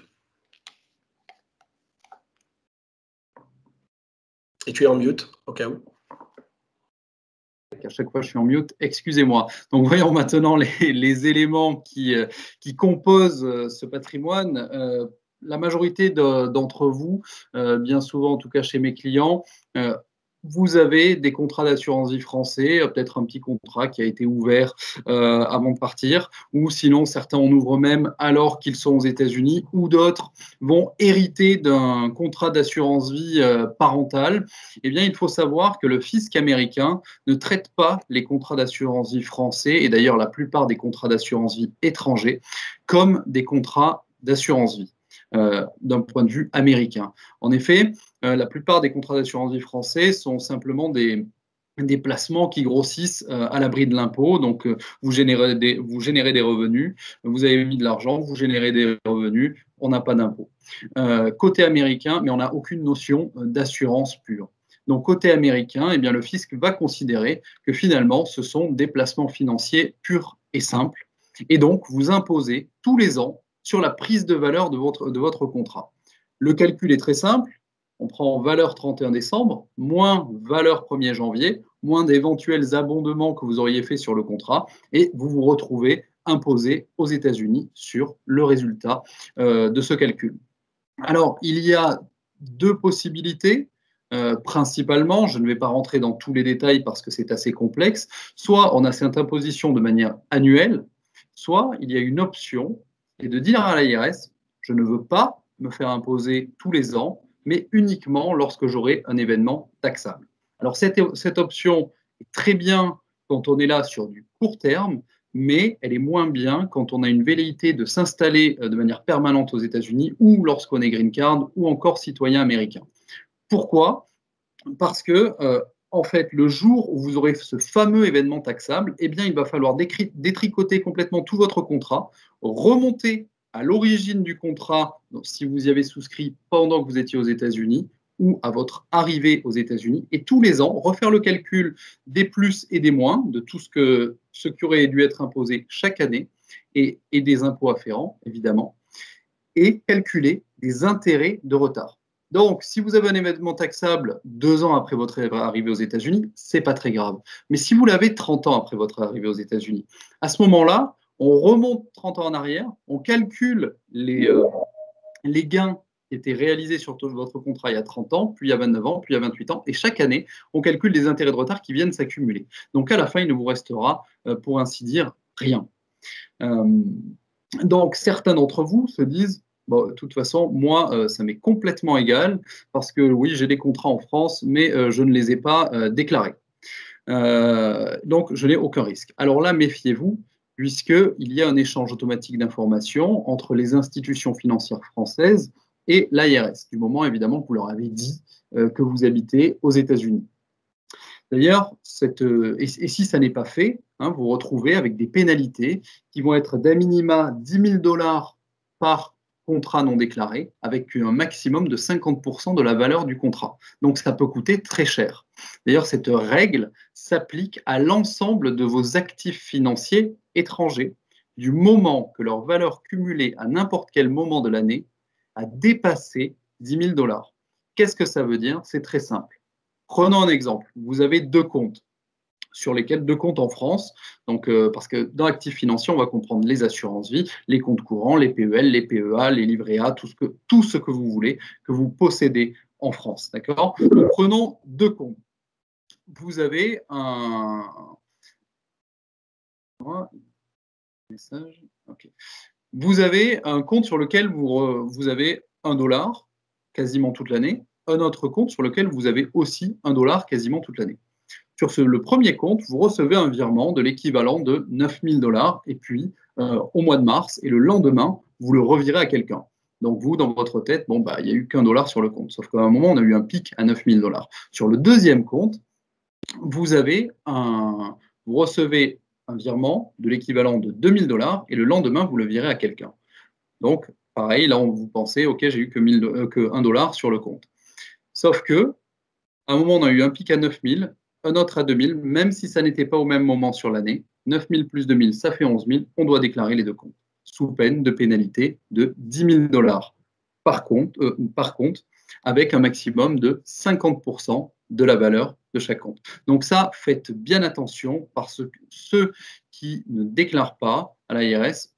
Et tu es en mute, au cas où. À chaque fois, je suis en mute, excusez-moi. Donc, voyons maintenant les éléments qui composent ce patrimoine. La majorité d'entre vous, bien souvent, en tout cas chez mes clients, vous avez des contrats d'assurance vie français, peut-être un petit contrat qui a été ouvert avant de partir, ou sinon certains en ouvrent même alors qu'ils sont aux États-Unis, ou d'autres vont hériter d'un contrat d'assurance vie parental. Eh bien, il faut savoir que le fisc américain ne traite pas les contrats d'assurance vie français, et d'ailleurs la plupart des contrats d'assurance vie étrangers, comme des contrats d'assurance vie. D'un point de vue américain. En effet, la plupart des contrats d'assurance vie français sont simplement des placements qui grossissent à l'abri de l'impôt. Donc, vous générez des revenus, vous avez mis de l'argent, vous générez des revenus, on n'a pas d'impôt. Côté américain, mais on n'a aucune notion d'assurance pure. Donc, côté américain, eh bien, le fisc va considérer que finalement, ce sont des placements financiers purs et simples. Et donc, vous imposez tous les ans sur la prise de valeur de votre contrat. Le calcul est très simple. On prend valeur 31 décembre, moins valeur 1er janvier, moins d'éventuels abondements que vous auriez fait sur le contrat, et vous vous retrouvez imposé aux États-Unis sur le résultat de ce calcul. Alors, il y a deux possibilités. Principalement, je ne vais pas rentrer dans tous les détails parce que c'est assez complexe, soit on a cette imposition de manière annuelle, soit il y a une option, et de dire à l'IRS, je ne veux pas me faire imposer tous les ans, mais uniquement lorsque j'aurai un événement taxable. Alors cette option est très bien quand on est là sur du court terme, mais elle est moins bien quand on a une velléité de s'installer de manière permanente aux États-Unis ou lorsqu'on est green card ou encore citoyen américain. Pourquoi? Parce que, en fait, le jour où vous aurez ce fameux événement taxable, eh bien, il va falloir détricoter complètement tout votre contrat, remonter à l'origine du contrat, donc, si vous y avez souscrit pendant que vous étiez aux États-Unis ou à votre arrivée aux États-Unis, et tous les ans, refaire le calcul des plus et des moins, de tout ce qui aurait dû être imposé chaque année, et des impôts afférents, évidemment, et calculer des intérêts de retard. Donc, si vous avez un événement taxable 2 ans après votre arrivée aux États-Unis, ce n'est pas très grave. Mais si vous l'avez 30 ans après votre arrivée aux États-Unis, à ce moment-là, on remonte 30 ans en arrière, on calcule les gains qui étaient réalisés sur votre contrat il y a 30 ans, puis il y a 29 ans, puis il y a 28 ans, et chaque année, on calcule les intérêts de retard qui viennent s'accumuler. Donc, à la fin, il ne vous restera, pour ainsi dire, rien. Donc, certains d'entre vous se disent, bon, de toute façon, moi, ça m'est complètement égal, parce que oui, j'ai des contrats en France, mais je ne les ai pas déclarés. Donc, je n'ai aucun risque. Alors là, méfiez-vous, puisqu'il y a un échange automatique d'informations entre les institutions financières françaises et l'IRS, du moment, évidemment, que vous leur avez dit que vous habitez aux États-Unis. D'ailleurs, et si ça n'est pas fait, hein, vous vous retrouvez avec des pénalités qui vont être d'à minima 10 000 $ par contrat non déclaré, avec un maximum de 50% de la valeur du contrat. Donc, ça peut coûter très cher. D'ailleurs, cette règle s'applique à l'ensemble de vos actifs financiers étrangers, du moment que leur valeur cumulée à n'importe quel moment de l'année a dépassé 10 000 $. Qu'est-ce que ça veut dire? C'est très simple. Prenons un exemple. Vous avez deux comptes deux comptes en France, donc, parce que dans l'actif financier, on va comprendre les assurances-vie, les comptes courants, les PEL, les PEA, les livrets A, tout ce que vous voulez, que vous possédez en France. D'accord? Donc, prenons deux comptes. Vous avez Vous avez un compte sur lequel vous avez $1 quasiment toute l'année, un autre compte sur lequel vous avez aussi $1 quasiment toute l'année. Sur le premier compte, vous recevez un virement de l'équivalent de 9 000 $, et puis au mois de mars, et le lendemain, vous le revirez à quelqu'un. Donc vous, dans votre tête, bon, bah, il n'y a eu qu'$1 sur le compte. Sauf qu'à un moment, on a eu un pic à 9 000 $. Sur le deuxième compte, vous recevez un virement de l'équivalent de 2 000 $, et le lendemain, vous le virez à quelqu'un. Donc, pareil, là, vous pensez, OK, j'ai eu que $1 sur le compte. Sauf que, à un moment, on a eu un pic à 9 000, un autre à 2 000, même si ça n'était pas au même moment sur l'année. 9 000 plus 2 000, ça fait 11 000. On doit déclarer les deux comptes, sous peine de pénalité de 10 000 $ par compte, avec un maximum de 50% de la valeur de chaque compte. Donc ça, faites bien attention, parce que ceux qui ne déclarent pas à l'IRS,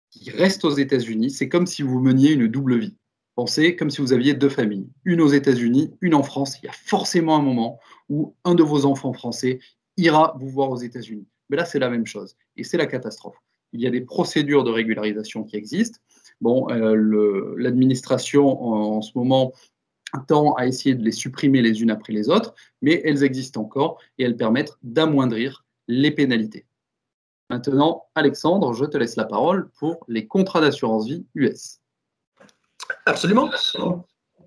qui restent aux États-Unis, c'est comme si vous meniez une double vie. Pensez comme si vous aviez deux familles, une aux États-Unis, une en France. Il y a forcément un moment où un de vos enfants français ira vous voir aux États-Unis. Mais là, c'est la même chose, et c'est la catastrophe. Il y a des procédures de régularisation qui existent. Bon, l'administration, en ce moment, tend à essayer de les supprimer les unes après les autres, mais elles existent encore, et elles permettent d'amoindrir les pénalités. Maintenant, Alexandre, je te laisse la parole pour les contrats d'assurance vie US. Absolument.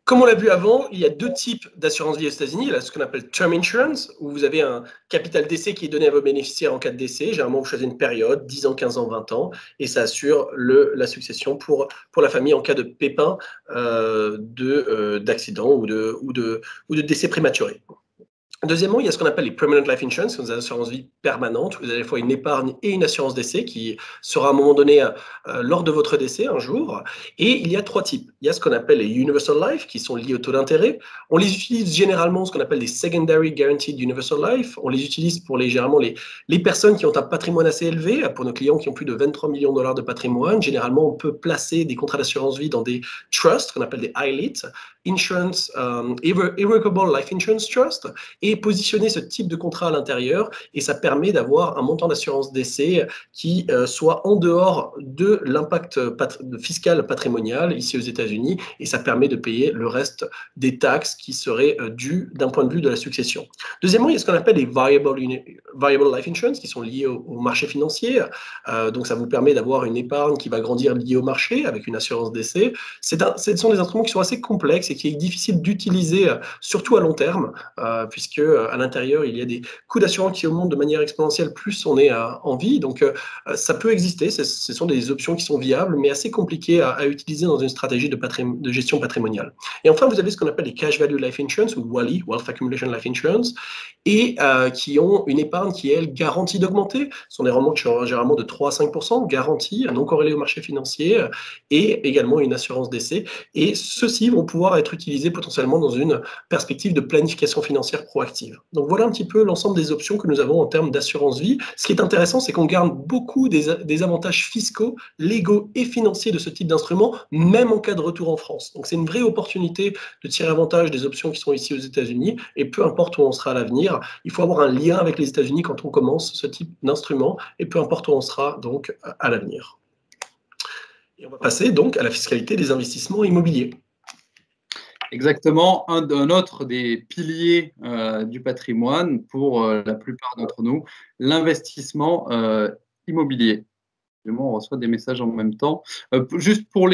Comme on l'a vu avant, il y a deux types d'assurance vie aux États-Unis. Il y a ce qu'on appelle term insurance, où vous avez un capital décès qui est donné à vos bénéficiaires en cas de décès. Généralement, vous choisissez une période, 10 ans, 15 ans, 20 ans, et ça assure la succession pour la famille en cas de pépin, d'accident ou de décès prématuré. Deuxièmement, il y a ce qu'on appelle les permanent life insurance, des assurances vie permanentes. Vous avez à la fois une épargne et une assurance décès qui sera à un moment donné lors de votre décès un jour. Et il y a 3 types. Il y a ce qu'on appelle les universal life qui sont liés au taux d'intérêt. On les utilise généralement ce qu'on appelle des secondary guaranteed universal life. On les utilise pour généralement les personnes qui ont un patrimoine assez élevé. Pour nos clients qui ont plus de 23 millions de dollars de patrimoine, généralement on peut placer des contrats d'assurance vie dans des trusts qu'on appelle des ILIT, Insurance Irrevocable Life Insurance Trust, et positionner ce type de contrat à l'intérieur, et ça permet d'avoir un montant d'assurance décès qui soit en dehors de l'impact fiscal patrimonial ici aux États-Unis, et ça permet de payer le reste des taxes qui seraient dues d'un point de vue de la succession. Deuxièmement, il y a ce qu'on appelle les variable life insurance qui sont liés au marché financier. Donc ça vous permet d'avoir une épargne qui va grandir liée au marché avec une assurance décès. Ce sont des instruments qui sont assez complexes et qui est difficile d'utiliser, surtout à long terme, puisque à l'intérieur, il y a des coûts d'assurance qui augmentent de manière exponentielle plus on est en vie. Donc, ça peut exister. Ce sont des options qui sont viables, mais assez compliquées à utiliser dans une stratégie de gestion patrimoniale. Et enfin, vous avez ce qu'on appelle les cash value life insurance ou WALI, Wealth Accumulation Life Insurance, et qui ont une épargne qui est, elle, garantie d'augmenter. Ce sont des rendements généralement de 3 à 5%, garantis, non corrélés au marché financier, et également une assurance décès. Et ceux-ci vont pouvoir être utilisés potentiellement dans une perspective de planification financière proactive. Donc voilà un petit peu l'ensemble des options que nous avons en termes d'assurance vie. Ce qui est intéressant, c'est qu'on garde beaucoup des avantages fiscaux, légaux et financiers de ce type d'instrument, même en cas de retour en France. Donc c'est une vraie opportunité de tirer avantage des options qui sont ici aux États-Unis, et peu importe où on sera à l'avenir, il faut avoir un lien avec les États-Unis quand on commence ce type d'instrument, et peu importe où on sera donc à l'avenir. Et on va passer donc à la fiscalité des investissements immobiliers. Exactement, un autre des piliers du patrimoine pour la plupart d'entre nous, l'investissement immobilier. On reçoit des messages en même temps. Juste pour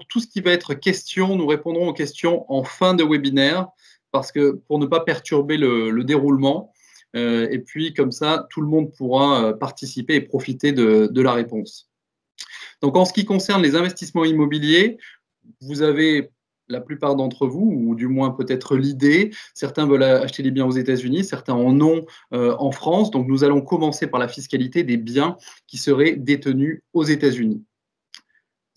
tout ce qui va être question, nous répondrons aux questions en fin de webinaire, parce que pour ne pas perturber le déroulement, et puis comme ça, tout le monde pourra participer et profiter de la réponse. Donc en ce qui concerne les investissements immobiliers, vous avez la plupart d'entre vous, ou du moins peut-être l'idée, certains veulent acheter des biens aux États-Unis, certains en ont en France. Donc nous allons commencer par la fiscalité des biens qui seraient détenus aux États-Unis.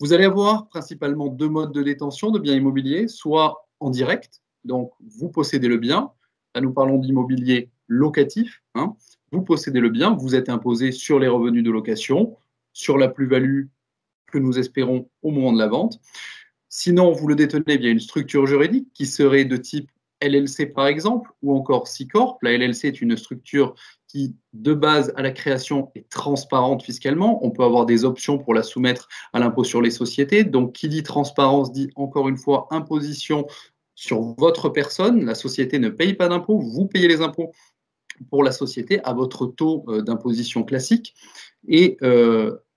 Vous allez avoir principalement 2 modes de détention de biens immobiliers, soit en direct, donc vous possédez le bien, là nous parlons d'immobilier locatif, vous possédez le bien, vous êtes imposé sur les revenus de location, sur la plus-value que nous espérons au moment de la vente. Sinon, vous le détenez via une structure juridique qui serait de type LLC par exemple, ou encore C-Corp. La LLC est une structure qui, de base à la création, est transparente fiscalement. On peut avoir des options pour la soumettre à l'impôt sur les sociétés. Donc, qui dit transparence dit encore une fois imposition sur votre personne. La société ne paye pas d'impôts, vous payez les impôts pour la société à votre taux d'imposition classique. Et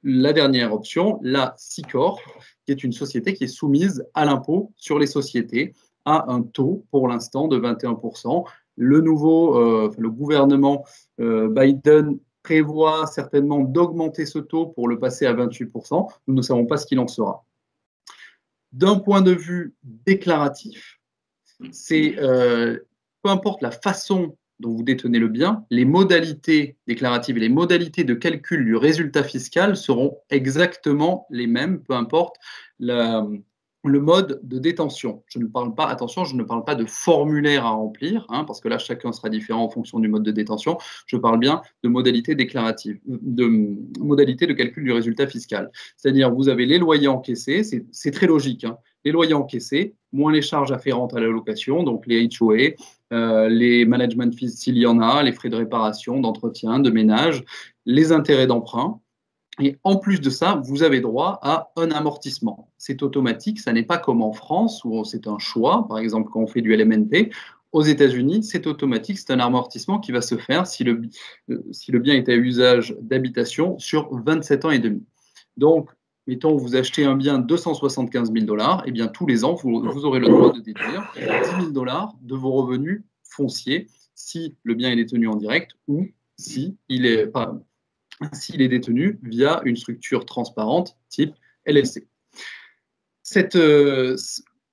la dernière option, la C-Corp, qui est une société qui est soumise à l'impôt sur les sociétés à un taux pour l'instant de 21%. Le gouvernement Biden prévoit certainement d'augmenter ce taux pour le passer à 28%. Nous ne savons pas ce qu'il en sera. D'un point de vue déclaratif, c'est peu importe la façon dont vous détenez le bien, les modalités déclaratives et les modalités de calcul du résultat fiscal seront exactement les mêmes, peu importe le mode de détention. Je ne parle pas, attention, je ne parle pas de formulaire à remplir, parce que là, chacun sera différent en fonction du mode de détention. Je parle bien de modalités déclaratives, de modalités de calcul du résultat fiscal. C'est-à-dire, vous avez les loyers encaissés, c'est très logique, les loyers encaissés, moins les charges afférentes à la location, donc les HOA, les management fees s'il y en a, les frais de réparation, d'entretien, de ménage, les intérêts d'emprunt. Et en plus de ça, vous avez droit à un amortissement. C'est automatique, ça n'est pas comme en France où c'est un choix. Par exemple, quand on fait du LMNP, aux États-Unis, c'est automatique, c'est un amortissement qui va se faire si le bien est à usage d'habitation sur 27 ans et demi. Donc, mettons, vous achetez un bien 275 000 $, et bien tous les ans, vous aurez le droit de déduire 10 000 $ de vos revenus fonciers si le bien est détenu en direct ou s'il est détenu via une structure transparente type LLC.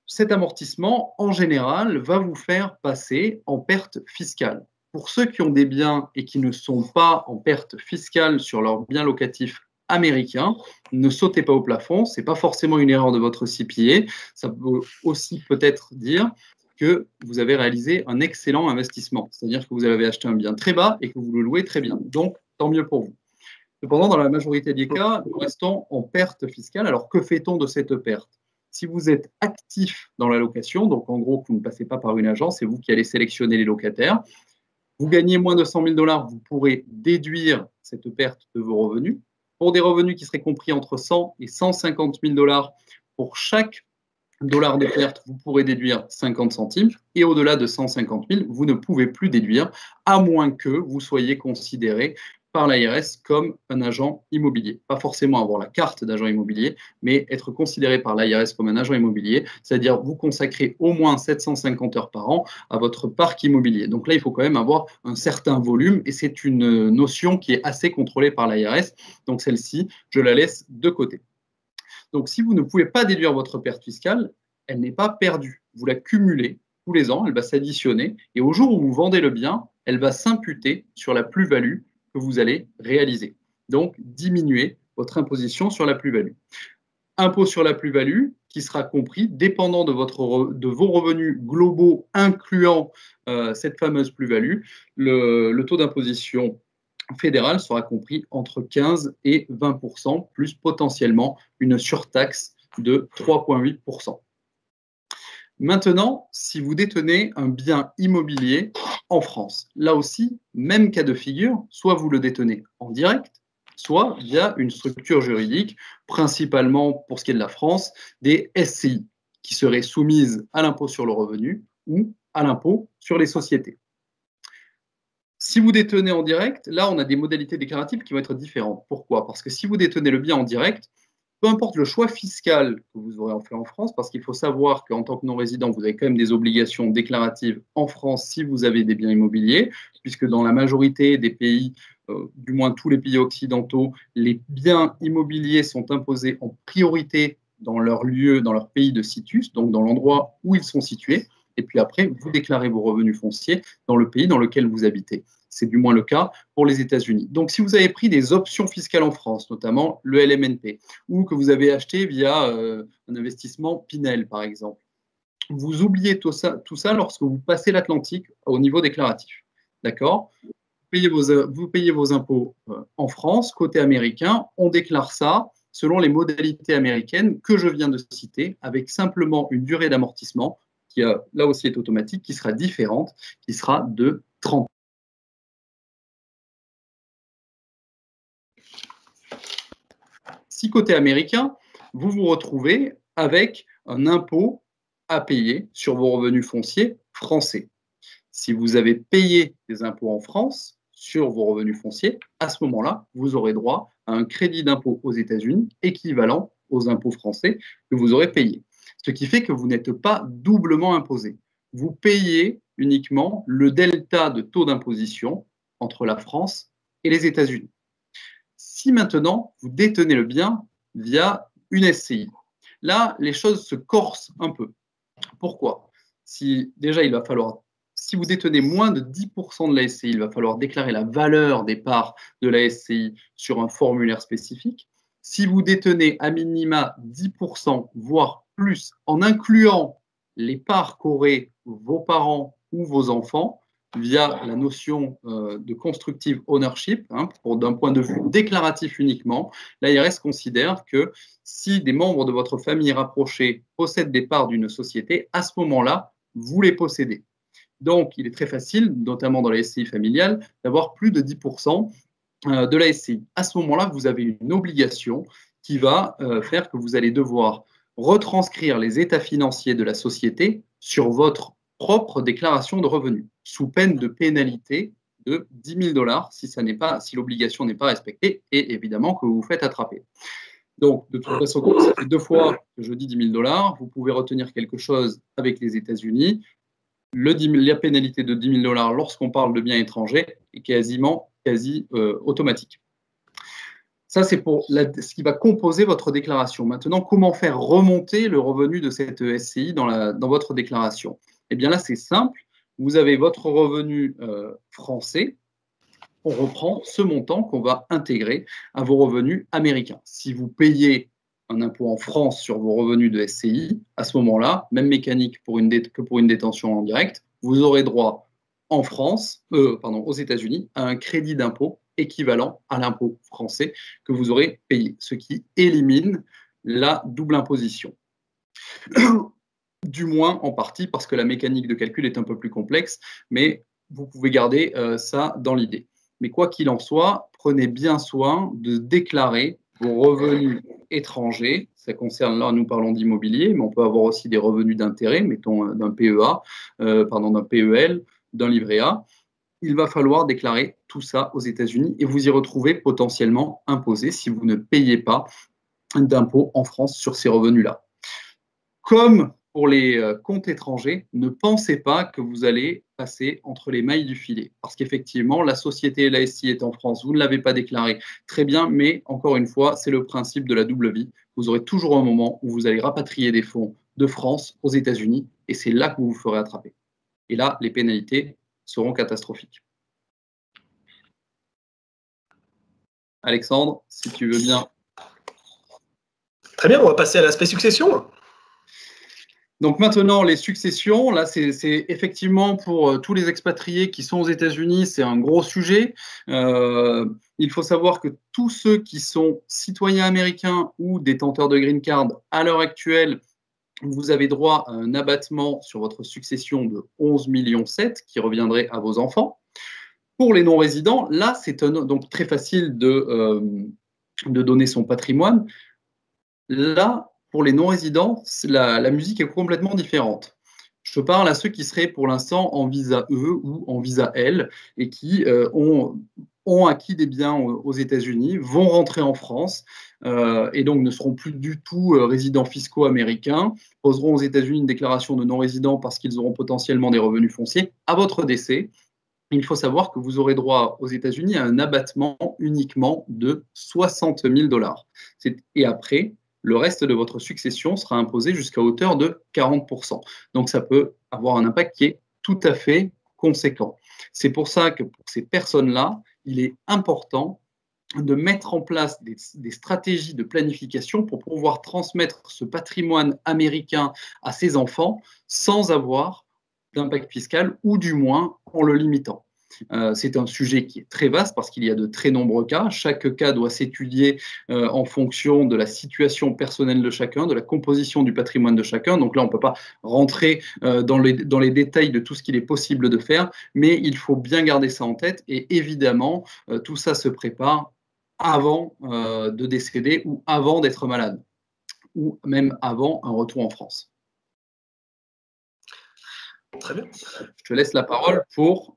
cet amortissement, en général, va vous faire passer en perte fiscale. Pour ceux qui ont des biens et qui ne sont pas en perte fiscale sur leurs biens locatifs américains, ne sautez pas au plafond, ce n'est pas forcément une erreur de votre CPA, ça peut aussi peut-être dire que vous avez réalisé un excellent investissement, c'est-à-dire que vous avez acheté un bien très bas et que vous le louez très bien, donc tant mieux pour vous. Cependant, dans la majorité des cas, nous restons en perte fiscale. Alors, que fait-on de cette perte? Si vous êtes actif dans la location, donc en gros, que vous ne passez pas par une agence, c'est vous qui allez sélectionner les locataires, vous gagnez moins de 100 000 $, vous pourrez déduire cette perte de vos revenus. Pour des revenus qui seraient compris entre 100 et 150 000 $, pour chaque dollar de perte, vous pourrez déduire 50 centimes. Et au-delà de 150 000, vous ne pouvez plus déduire, à moins que vous soyez considéré par l'ARS comme un agent immobilier. Pas forcément avoir la carte d'agent immobilier, mais être considéré par l'ARS comme un agent immobilier, c'est-à-dire vous consacrer au moins 750 heures par an à votre parc immobilier. Donc là, il faut quand même avoir un certain volume et c'est une notion qui est assez contrôlée par l'ARS. Donc celle-ci, je la laisse de côté. Donc si vous ne pouvez pas déduire votre perte fiscale, elle n'est pas perdue. Vous la cumulez tous les ans, elle va s'additionner et au jour où vous vendez le bien, elle va s'imputer sur la plus-value que vous allez réaliser. Donc, diminuer votre imposition sur la plus-value. Impôt sur la plus-value qui sera compris dépendant de vos revenus globaux incluant cette fameuse plus-value. Le taux d'imposition fédéral sera compris entre 15 et 20%, plus potentiellement une surtaxe de 3,8%. Maintenant, si vous détenez un bien immobilier en France, là aussi, même cas de figure, soit vous le détenez en direct, soit via une structure juridique, principalement pour ce qui est de la France, des SCI, qui seraient soumises à l'impôt sur le revenu ou à l'impôt sur les sociétés. Si vous détenez en direct, là, on a des modalités déclaratives qui vont être différentes. Pourquoi? Parce que si vous détenez le bien en direct, peu importe le choix fiscal que vous aurez fait en France, parce qu'il faut savoir qu'en tant que non-résident, vous avez quand même des obligations déclaratives en France si vous avez des biens immobiliers, puisque dans la majorité des pays, du moins tous les pays occidentaux, les biens immobiliers sont imposés en priorité dans leur lieu, dans leur pays de situs, donc dans l'endroit où ils sont situés. Et puis après, vous déclarez vos revenus fonciers dans le pays dans lequel vous habitez. C'est du moins le cas pour les États-Unis. Donc, si vous avez pris des options fiscales en France, notamment le LMNP, ou que vous avez acheté via un investissement Pinel, par exemple, vous oubliez tout ça lorsque vous passez l'Atlantique au niveau déclaratif. D'accord? Vous payez vos impôts en France, côté américain, on déclare ça selon les modalités américaines que je viens de citer, avec simplement une durée d'amortissement qui, là aussi, est automatique, qui sera différente, qui sera de 30 ans. Si côté américain, vous vous retrouvez avec un impôt à payer sur vos revenus fonciers français. Si vous avez payé des impôts en France sur vos revenus fonciers, à ce moment-là, vous aurez droit à un crédit d'impôt aux États-Unis équivalent aux impôts français que vous aurez payés. Ce qui fait que vous n'êtes pas doublement imposé. Vous payez uniquement le delta de taux d'imposition entre la France et les États-Unis. Si maintenant, vous détenez le bien via une SCI, là, les choses se corsent un peu. Pourquoi? Déjà, si vous détenez moins de 10% de la SCI, il va falloir déclarer la valeur des parts de la SCI sur un formulaire spécifique. Si vous détenez à minima 10%, voire plus, en incluant les parts qu'auraient vos parents ou vos enfants, via la notion de constructive ownership, d'un point de vue déclaratif uniquement, l'ARS considère que si des membres de votre famille rapprochée possèdent des parts d'une société, à ce moment-là, vous les possédez. Donc, il est très facile, notamment dans la SCI familiale, d'avoir plus de 10% de la SCI. À ce moment-là, vous avez une obligation qui va faire que vous allez devoir retranscrire les états financiers de la société sur votre propre déclaration de revenus, sous peine de pénalité de 10 000 $ si l'obligation n'est pas respectée et évidemment que vous vous faites attraper. Donc, de toute façon, ça fait 2 fois que je dis 10 000 $, vous pouvez retenir quelque chose avec les États-Unis. La pénalité de 10 000 $ lorsqu'on parle de biens étrangers est quasi automatique. Ça, c'est pour ce qui va composer votre déclaration. Maintenant, comment faire remonter le revenu de cette SCI dans votre déclaration? Eh bien là, c'est simple. Vous avez votre revenu français. On reprend ce montant qu'on va intégrer à vos revenus américains. Si vous payez un impôt en France sur vos revenus de SCI, à ce moment-là, même mécanique que pour une détention en direct, vous aurez droit en France, aux États-Unis, à un crédit d'impôt équivalent à l'impôt français que vous aurez payé, ce qui élimine la double imposition. Du moins en partie parce que la mécanique de calcul est un peu plus complexe, mais vous pouvez garder ça dans l'idée. Mais quoi qu'il en soit, prenez bien soin de déclarer vos revenus étrangers. Ça concerne, là, nous parlons d'immobilier, mais on peut avoir aussi des revenus d'intérêt, mettons d'un PEA, d'un PEL, d'un livret A. Il va falloir déclarer tout ça aux États-Unis et vous y retrouver potentiellement imposé si vous ne payez pas d'impôt en France sur ces revenus-là. Comme pour les comptes étrangers, ne pensez pas que vous allez passer entre les mailles du filet. Parce qu'effectivement, la société, la SCI est en France, vous ne l'avez pas déclaré, très bien, mais encore une fois, c'est le principe de la double vie. Vous aurez toujours un moment où vous allez rapatrier des fonds de France aux États-Unis et c'est là que vous vous ferez attraper. Et là, les pénalités seront catastrophiques. Alexandre, si tu veux bien. Très bien, on va passer à l'aspect succession. Donc maintenant, les successions, là, c'est effectivement pour tous les expatriés qui sont aux États-Unis, c'est un gros sujet. Il faut savoir que tous ceux qui sont citoyens américains ou détenteurs de green card à l'heure actuelle, vous avez droit à un abattement sur votre succession de 11,7 millions qui reviendrait à vos enfants. Pour les non-résidents, là, c'est donc très facile de donner son patrimoine. Là, pour les non-résidents, la musique est complètement différente. Je parle à ceux qui seraient pour l'instant en visa E ou en visa L et qui ont acquis des biens aux États-Unis, vont rentrer en France et donc ne seront plus du tout résidents fiscaux américains, poseront aux États-Unis une déclaration de non-résident parce qu'ils auront potentiellement des revenus fonciers. À votre décès, il faut savoir que vous aurez droit aux États-Unis à un abattement uniquement de 60 000 $. Et après, le reste de votre succession sera imposé jusqu'à hauteur de 40%. Donc, ça peut avoir un impact qui est tout à fait conséquent. C'est pour ça que pour ces personnes-là, il est important de mettre en place des stratégies de planification pour pouvoir transmettre ce patrimoine américain à ses enfants sans avoir d'impact fiscal ou du moins en le limitant. C'est un sujet qui est très vaste parce qu'il y a de très nombreux cas. Chaque cas doit s'étudier en fonction de la situation personnelle de chacun, de la composition du patrimoine de chacun. Donc là, on ne peut pas rentrer dans les détails de tout ce qu'il est possible de faire, mais il faut bien garder ça en tête. Et évidemment, tout ça se prépare avant de décéder ou avant d'être malade, ou même avant un retour en France. Très bien. Je te laisse la parole pour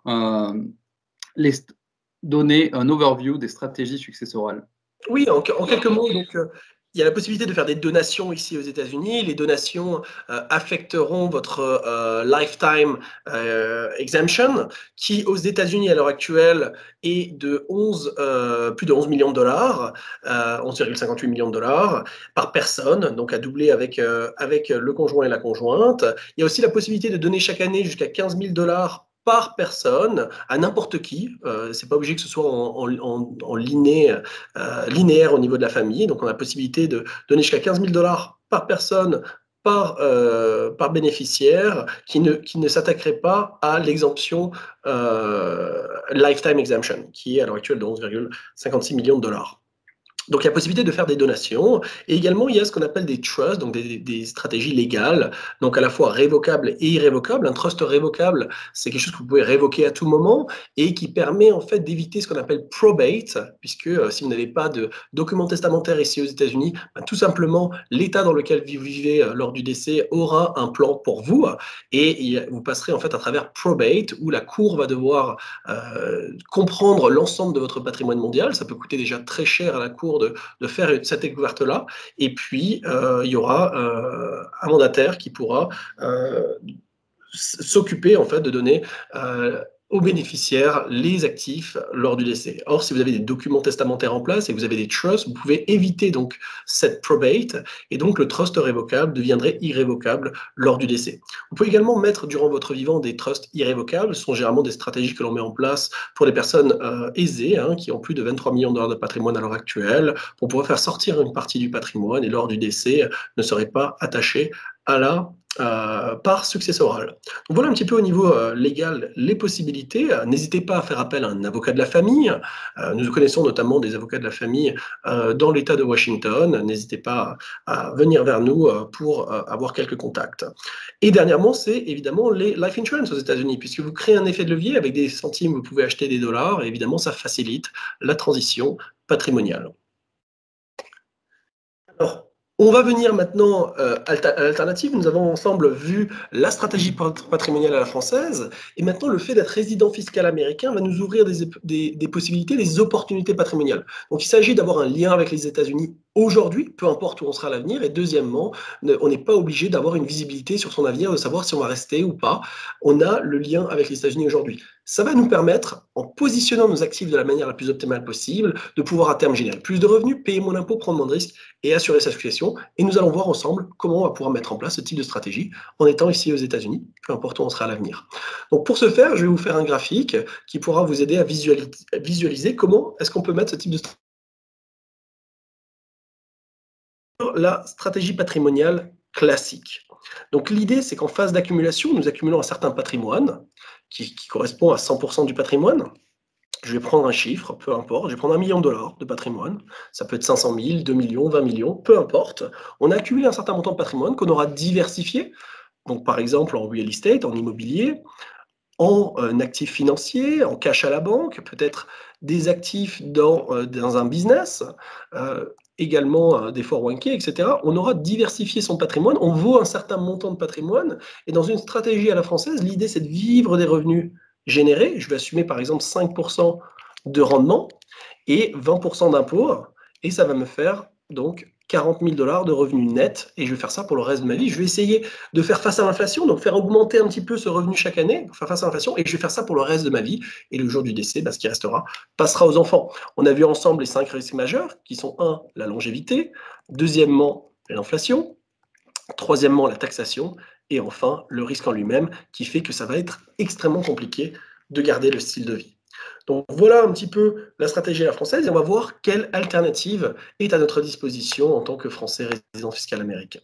donner un overview des stratégies successorales. Oui, en quelques mots, donc, il y a la possibilité de faire des donations ici aux États-Unis. Les donations affecteront votre lifetime exemption, qui aux États-Unis à l'heure actuelle est de plus de 11 millions de dollars, 11,58 millions de dollars par personne, donc à doubler avec le conjoint et la conjointe. Il y a aussi la possibilité de donner chaque année jusqu'à 15 000 $ par personne, à n'importe qui. C'est pas obligé que ce soit en linéaire au niveau de la famille. Donc, on a la possibilité de donner jusqu'à 15 000 $ par personne, par bénéficiaire, qui ne s'attaquerait pas à l'exemption lifetime exemption, qui est à l'heure actuelle de 11,56 millions de dollars. Donc, il y a possibilité de faire des donations. Et également, il y a ce qu'on appelle des trusts, donc des stratégies légales, donc à la fois révocables et irrévocables. Un trust révocable, c'est quelque chose que vous pouvez révoquer à tout moment et qui permet en fait d'éviter ce qu'on appelle probate, puisque si vous n'avez pas de document testamentaire ici aux États-Unis, tout simplement, l'État dans lequel vous vivez lors du décès aura un plan pour vous et vous passerez en fait à travers probate, où la Cour va devoir comprendre l'ensemble de votre patrimoine mondial. Ça peut coûter déjà très cher à la Cour de faire cette découverte-là. Et puis, il y aura un mandataire qui pourra s'occuper en fait de donner aux bénéficiaires les actifs lors du décès. Or, si vous avez des documents testamentaires en place et que vous avez des trusts, vous pouvez éviter donc cette probate et donc le trust révocable deviendrait irrévocable lors du décès. Vous pouvez également mettre durant votre vivant des trusts irrévocables. Ce sont généralement des stratégies que l'on met en place pour les personnes aisées qui ont plus de 23 millions de dollars de patrimoine à l'heure actuelle pour pouvoir faire sortir une partie du patrimoine et lors du décès ne serait pas attaché à la part successorale. Donc voilà un petit peu au niveau légal les possibilités. N'hésitez pas à faire appel à un avocat de la famille. Nous connaissons notamment des avocats de la famille dans l'État de Washington. N'hésitez pas à venir vers nous pour avoir quelques contacts. Et dernièrement, c'est évidemment les life insurance aux États-Unis, puisque vous créez un effet de levier avec des centimes, vous pouvez acheter des dollars, et évidemment, ça facilite la transition patrimoniale. Alors, on va venir maintenant à l'alternative. Nous avons ensemble vu la stratégie patrimoniale à la française. Et maintenant, le fait d'être résident fiscal américain va nous ouvrir des possibilités, des opportunités patrimoniales. Donc, il s'agit d'avoir un lien avec les États-Unis aujourd'hui, peu importe où on sera à l'avenir. Et deuxièmement, on n'est pas obligé d'avoir une visibilité sur son avenir, de savoir si on va rester ou pas. On a le lien avec les États-Unis aujourd'hui. Ça va nous permettre, en positionnant nos actifs de la manière la plus optimale possible, de pouvoir à terme générer plus de revenus, payer moins d'impôts, prendre moins de risques et assurer sa succession. Et nous allons voir ensemble comment on va pouvoir mettre en place ce type de stratégie en étant ici aux États-Unis, peu importe où on sera à l'avenir. Donc pour ce faire, je vais vous faire un graphique qui pourra vous aider à visualiser comment est-ce qu'on peut mettre ce type de stratégie. La stratégie patrimoniale classique. Donc l'idée, c'est qu'en phase d'accumulation, nous accumulons un certain patrimoine qui correspond à 100% du patrimoine. Je vais prendre un chiffre, peu importe, je vais prendre $1 million de patrimoine, ça peut être 500 000, 2 millions, 20 millions, peu importe. On a accumulé un certain montant de patrimoine qu'on aura diversifié, donc par exemple en real estate, en immobilier, en actifs financiers, en cash à la banque, peut-être des actifs dans un business, également des 401k, etc. On aura diversifié son patrimoine, on vaut un certain montant de patrimoine, et dans une stratégie à la française, l'idée c'est de vivre des revenus générés. Je vais assumer par exemple 5% de rendement et 20% d'impôts, et ça va me faire donc 40 000 $ de revenus nets, et je vais faire ça pour le reste de ma vie. Je vais essayer de faire face à l'inflation, donc faire augmenter un petit peu ce revenu chaque année, pour faire face à l'inflation, et je vais faire ça pour le reste de ma vie. Et le jour du décès, ce qui restera passera aux enfants. On a vu ensemble les 5 risques majeurs, qui sont 1, la longévité, deuxièmement, l'inflation, troisièmement, la taxation, et enfin, le risque en lui-même, qui fait que ça va être extrêmement compliqué de garder le style de vie. Donc voilà un petit peu la stratégie à la française et on va voir quelle alternative est à notre disposition en tant que Français résident fiscal américain.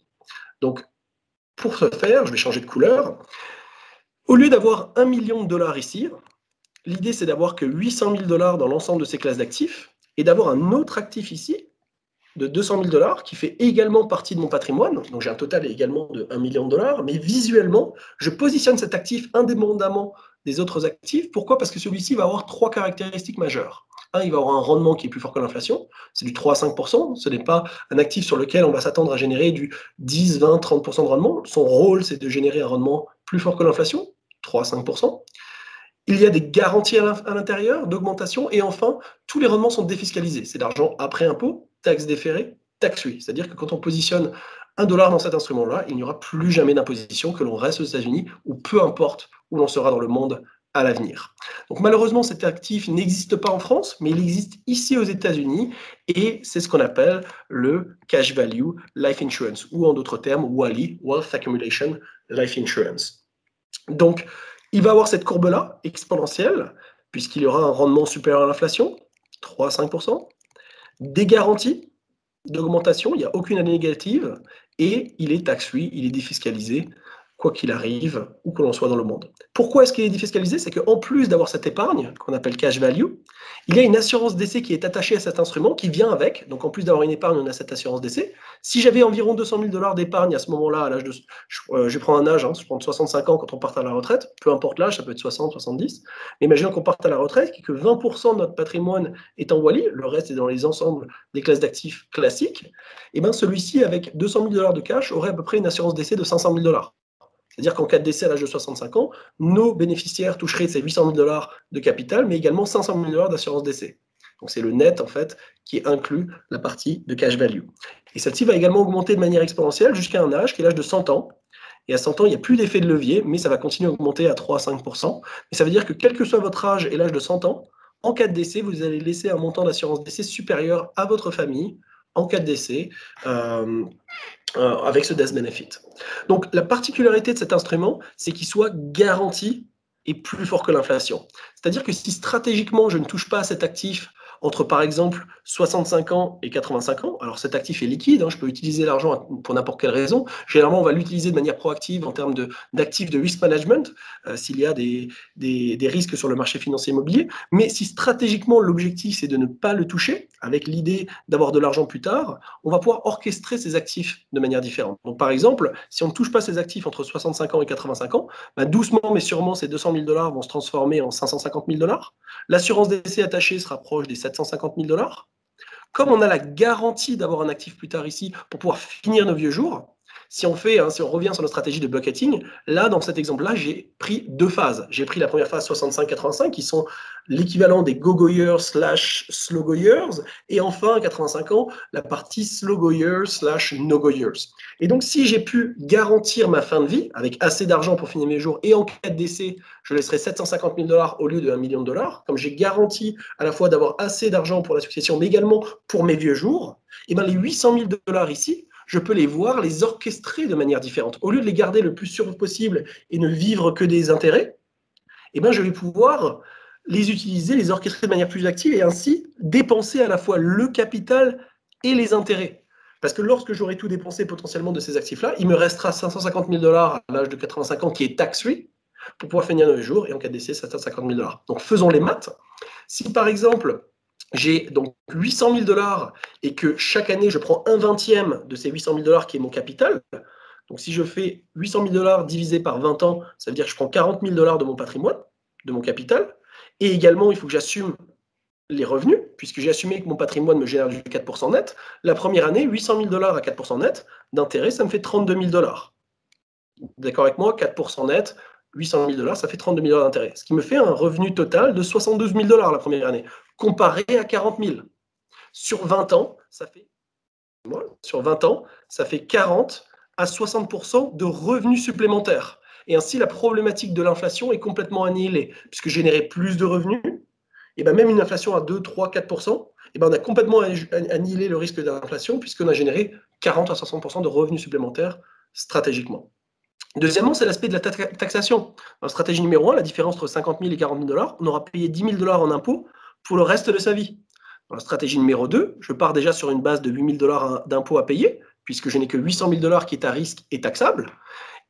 Donc pour ce faire, je vais changer de couleur. Au lieu d'avoir $1 million ici, l'idée c'est d'avoir que 800 000 $ dans l'ensemble de ces classes d'actifs et d'avoir un autre actif ici de 200 000 $ qui fait également partie de mon patrimoine. Donc j'ai un total également de $1 million, mais visuellement, je positionne cet actif indépendamment des autres actifs. Pourquoi? Parce que celui-ci va avoir 3 caractéristiques majeures. Un, il va avoir un rendement qui est plus fort que l'inflation, c'est du 3 à 5%. Ce n'est pas un actif sur lequel on va s'attendre à générer du 10, 20, 30% de rendement. Son rôle, c'est de générer un rendement plus fort que l'inflation, 3 à 5%. Il y a des garanties à l'intérieur d'augmentation. Et enfin, tous les rendements sont défiscalisés. C'est l'argent après impôt, taxes déférées, tax free. C'est-à-dire que quand on positionne $1 dans cet instrument-là, il n'y aura plus jamais d'imposition, que l'on reste aux États-Unis ou peu importe où l'on sera dans le monde à l'avenir. Donc malheureusement, cet actif n'existe pas en France, mais il existe ici aux États-Unis et c'est ce qu'on appelle le Cash Value Life Insurance ou en d'autres termes, WALI, Wealth Accumulation Life Insurance. Donc, il va avoir cette courbe-là, exponentielle, puisqu'il y aura un rendement supérieur à l'inflation, 3 à 5%, des garanties d'augmentation, il n'y a aucune année négative, et il est tax-free, il est défiscalisé, quoi qu'il arrive, où que l'on soit dans le monde. Pourquoi est-ce qu'il est défiscalisé? C'est qu'en plus d'avoir cette épargne, qu'on appelle cash value, il y a une assurance décès qui est attachée à cet instrument, qui vient avec. Donc en plus d'avoir une épargne, on a cette assurance décès. Si j'avais environ 200 000 $ d'épargne à ce moment-là, à l'âge de, je prends un âge, je prends 65 ans quand on part à la retraite, peu importe l'âge, ça peut être 60, 70. Mais imaginons qu'on parte à la retraite, et que 20% de notre patrimoine est en WALI, le reste est dans les ensembles des classes d'actifs classiques, et bien celui-ci, avec 200 000 $ de cash, aurait à peu près une assurance décès de 500 000 $. C'est-à-dire qu'en cas de décès à l'âge de 65 ans, nos bénéficiaires toucheraient ces 800 000 $ de capital, mais également 500 000 $ d'assurance décès. Donc c'est le net, en fait, qui inclut la partie de cash value. Et celle-ci va également augmenter de manière exponentielle jusqu'à un âge qui est l'âge de 100 ans. Et à 100 ans, il n'y a plus d'effet de levier, mais ça va continuer à augmenter à 3 à 5%. Et ça veut dire que quel que soit votre âge et l'âge de 100 ans, en cas de décès, vous allez laisser un montant d'assurance décès supérieur à votre famille en cas de décès avec ce death benefit. Donc la particularité de cet instrument, c'est qu'il soit garanti et plus fort que l'inflation. C'est-à-dire que si stratégiquement je ne touche pas à cet actif entre par exemple 65 ans et 85 ans, alors cet actif est liquide, je peux utiliser l'argent pour n'importe quelle raison. Généralement, on va l'utiliser de manière proactive en termes d'actifs de risk management, s'il y a des risques sur le marché financier immobilier. Mais si stratégiquement l'objectif c'est de ne pas le toucher, avec l'idée d'avoir de l'argent plus tard, on va pouvoir orchestrer ces actifs de manière différente. Donc par exemple, si on ne touche pas ces actifs entre 65 ans et 85 ans, doucement mais sûrement ces 200 000 $ vont se transformer en 550 000 $. L'assurance décès attachée sera proche des 750 000 $. Comme on a la garantie d'avoir un actif plus tard ici pour pouvoir finir nos vieux jours, si on revient sur notre stratégie de bucketing, là, dans cet exemple-là, j'ai pris 2 phases. J'ai pris la première phase 65-85, qui sont l'équivalent des go-go years / slow-go years, et enfin, à 85 ans, la partie slow-go years / no-go years. Et donc, si j'ai pu garantir ma fin de vie, avec assez d'argent pour finir mes jours, et en cas de décès, je laisserai 750 000 $ au lieu de 1 million de $, comme j'ai garanti à la fois d'avoir assez d'argent pour la succession, mais également pour mes vieux jours, et bien les 800 000 $ ici, je peux les voir, les orchestrer de manière différente. Au lieu de les garder le plus sûr possible et ne vivre que des intérêts, je vais pouvoir les utiliser, les orchestrer de manière plus active et ainsi dépenser à la fois le capital et les intérêts. Parce que lorsque j'aurai tout dépensé potentiellement de ces actifs-là, il me restera 550 000 $ à l'âge de 85 ans qui est tax-free pour pouvoir finir nos jours et en cas de décès, 750 000 $. Donc faisons les maths. Si par exemple, j'ai donc 800 000 $ et que chaque année, je prends 1/20 de ces 800 000 $ qui est mon capital. Donc, si je fais 800 000 $ divisé par 20 ans, ça veut dire que je prends 40 000 $ de mon patrimoine, de mon capital. Et également, il faut que j'assume les revenus, puisque j'ai assumé que mon patrimoine me génère du 4% net. La première année, 800 000 $ à 4% net d'intérêt, ça me fait 32 000 $. D'accord avec moi, 4% net, 800 000 $, ça fait 32 000 $ d'intérêt. Ce qui me fait un revenu total de 72 000 $ la première année, comparé à 40 000. Sur 20 ans, ça fait 40 à 60% de revenus supplémentaires. Et ainsi, la problématique de l'inflation est complètement annihilée, puisque générer plus de revenus, et même une inflation à 2, 3, 4%, on a complètement annihilé le risque d'inflation, puisqu'on a généré 40 à 60% de revenus supplémentaires stratégiquement. Deuxièmement, c'est l'aspect de la taxation. Dans la stratégie numéro 1, la différence entre 50 000 et 40 000 $, on aura payé 10 000 $ en impôts pour le reste de sa vie. Dans la stratégie numéro 2, je pars déjà sur une base de 8 000 $ d'impôts à payer, puisque je n'ai que 800 000 $ qui est à risque et taxable.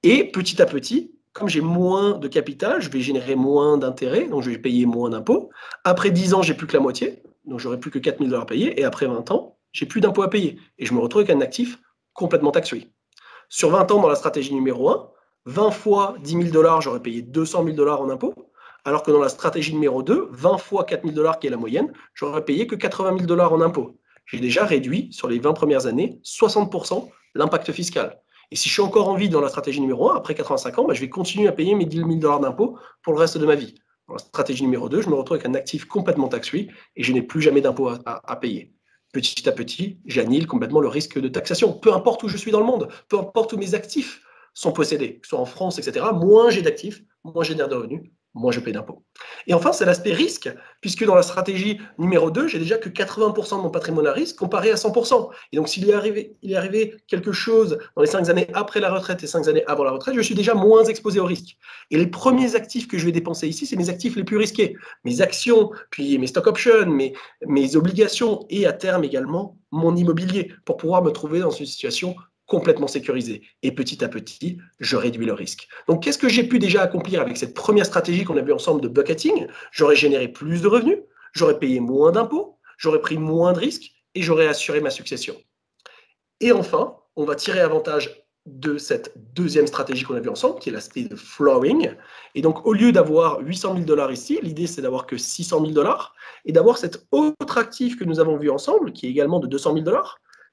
Et petit à petit, comme j'ai moins de capital, je vais générer moins d'intérêts, donc je vais payer moins d'impôts. Après 10 ans, j'ai plus que la moitié, donc j'aurai plus que 4 000 $ à payer. Et après 20 ans, j'ai plus d'impôts à payer. Et je me retrouve avec un actif complètement tax-free. Sur 20 ans, dans la stratégie numéro 1, 20 fois 10 000 $, j'aurais payé 200 000 $ en impôts. Alors que dans la stratégie numéro 2, 20 fois 4 000 $, qui est la moyenne, j'aurais payé que 80 000 $ en impôts. J'ai déjà réduit, sur les 20 premières années, 60% l'impact fiscal. Et si je suis encore en vie dans la stratégie numéro 1, après 85 ans, je vais continuer à payer mes 10 000 $ d'impôts pour le reste de ma vie. Dans la stratégie numéro 2, je me retrouve avec un actif complètement tax-free et je n'ai plus jamais d'impôts à payer. Petit à petit, j'annule complètement le risque de taxation. Peu importe où je suis dans le monde, peu importe où mes actifs sont possédés, que ce soit en France, etc., moins j'ai d'actifs, moins je génère de revenus, moins je paie d'impôts. Et enfin, c'est l'aspect risque, puisque dans la stratégie numéro 2, j'ai déjà que 80% de mon patrimoine à risque comparé à 100%. Et donc, s'il est arrivé quelque chose dans les 5 années après la retraite et 5 années avant la retraite, je suis déjà moins exposé au risque. Et les premiers actifs que je vais dépenser ici, c'est mes actifs les plus risqués. Mes actions, puis mes stock options, mes obligations et à terme également mon immobilier pour pouvoir me trouver dans une situation complètement sécurisé. Et petit à petit, je réduis le risque. Donc, qu'est-ce que j'ai pu déjà accomplir avec cette première stratégie qu'on a vue ensemble de bucketing? J'aurais généré plus de revenus, j'aurais payé moins d'impôts, j'aurais pris moins de risques et j'aurais assuré ma succession. Et enfin, on va tirer avantage de cette deuxième stratégie qu'on a vue ensemble, qui est l'aspect de flowing. Et donc, au lieu d'avoir 800 000 $ ici, l'idée, c'est d'avoir que 600 000 $ et d'avoir cet autre actif que nous avons vu ensemble, qui est également de 200 000 $,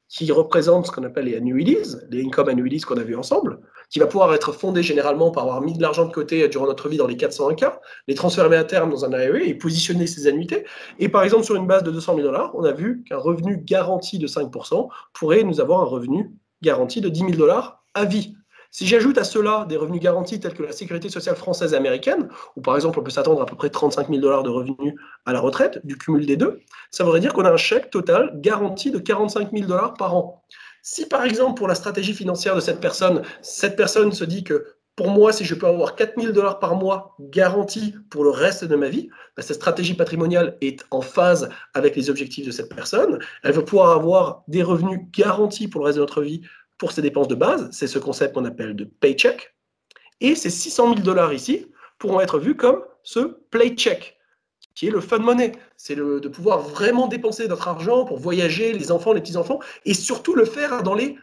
qui représente ce qu'on appelle les annuities, les income annuities qu'on a vu ensemble, qui va pouvoir être fondé généralement par avoir mis de l'argent de côté durant notre vie dans les 401k, les transformer à terme dans un IRA et positionner ces annuités. Et par exemple, sur une base de 200 000 $, on a vu qu'un revenu garanti de 5% pourrait nous avoir un revenu garanti de 10 000 $ à vie. Si j'ajoute à cela des revenus garantis tels que la sécurité sociale française et américaine, où par exemple on peut s'attendre à peu près 35 000 $ de revenus à la retraite, du cumul des deux, ça voudrait dire qu'on a un chèque total garanti de 45 000 $ par an. Si par exemple pour la stratégie financière de cette personne se dit que pour moi, si je peux avoir 4 000 $ par mois garantis pour le reste de ma vie, cette stratégie patrimoniale est en phase avec les objectifs de cette personne. Elle va pouvoir avoir des revenus garantis pour le reste de notre vie pour ses dépenses de base. C'est ce concept qu'on appelle de paycheck. Et ces 600 000 $ ici pourront être vus comme ce playcheck, qui est le fun money. C'est de pouvoir vraiment dépenser notre argent pour voyager, les enfants, les petits-enfants, et surtout le faire dans les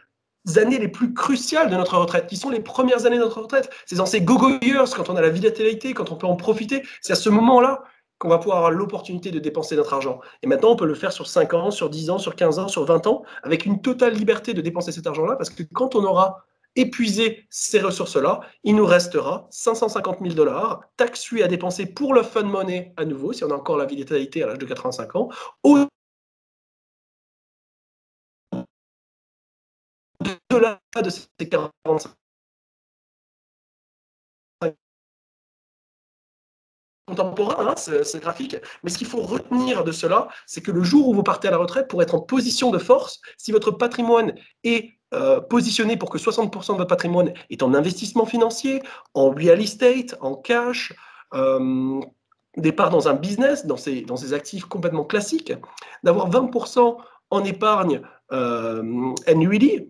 années les plus cruciales de notre retraite, qui sont les premières années de notre retraite. C'est dans ces go-go years, quand on a la vitalité, quand on peut en profiter. C'est à ce moment-là qu'on va pouvoir avoir l'opportunité de dépenser notre argent. Et maintenant, on peut le faire sur 5 ans, sur 10 ans, sur 15 ans, sur 20 ans, avec une totale liberté de dépenser cet argent-là, parce que quand on aura épuisé ces ressources-là, il nous restera 550 000 $, taxes à dépenser pour le fun money à nouveau, si on a encore la vitalité à l'âge de 85 ans, au-delà de ces 45 contemporain, hein, ce graphique. Mais ce qu'il faut retenir de cela, c'est que le jour où vous partez à la retraite, pour être en position de force, si votre patrimoine est positionné pour que 60% de votre patrimoine est en investissement financier, en real estate, en cash, des parts dans un business, dans ces actifs complètement classiques, d'avoir 20% en épargne annuity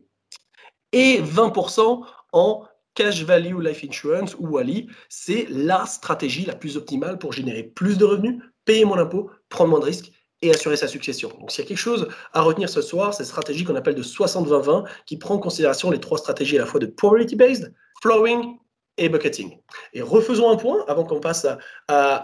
et 20% en Cash Value Life Insurance ou WALI, c'est la stratégie la plus optimale pour générer plus de revenus, payer moins d'impôts, prendre moins de risques et assurer sa succession. Donc s'il y a quelque chose à retenir ce soir, c'est cette stratégie qu'on appelle de 60-20-20 qui prend en considération les trois stratégies à la fois de Probability Based, Flowing et Bucketing. Et refaisons un point avant qu'on passe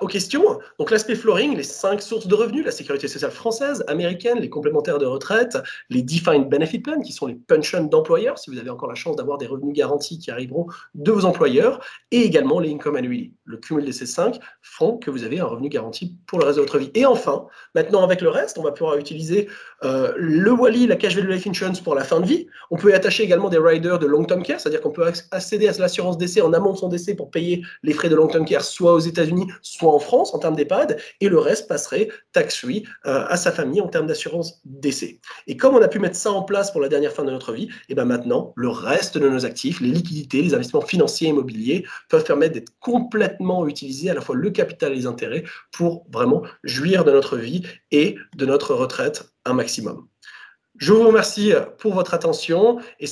aux questions. Donc l'aspect flooring, les 5 sources de revenus, la sécurité sociale française, américaine, les complémentaires de retraite, les Defined Benefit Plans, qui sont les pensions d'employeurs, si vous avez encore la chance d'avoir des revenus garantis qui arriveront de vos employeurs, et également les Income Annuity. Le cumul de ces 5 font que vous avez un revenu garanti pour le reste de votre vie. Et enfin, maintenant avec le reste, on va pouvoir utiliser le WALI, la Cash Value Life Insurance pour la fin de vie. On peut y attacher également des riders de long-term care, c'est-à-dire qu'on peut accéder à l'assurance décès en amont de son décès pour payer les frais de long-term care soit aux États-Unis, soit en France en termes d'EHPAD, et le reste passerait tax-free à sa famille en termes d'assurance décès. Et comme on a pu mettre ça en place pour la dernière fin de notre vie, et bien maintenant, le reste de nos actifs, les liquidités, les investissements financiers et immobiliers peuvent permettre d'être complètement utilisés, à la fois le capital et les intérêts, pour vraiment jouir de notre vie et de notre retraite un maximum. Je vous remercie pour votre attention. Et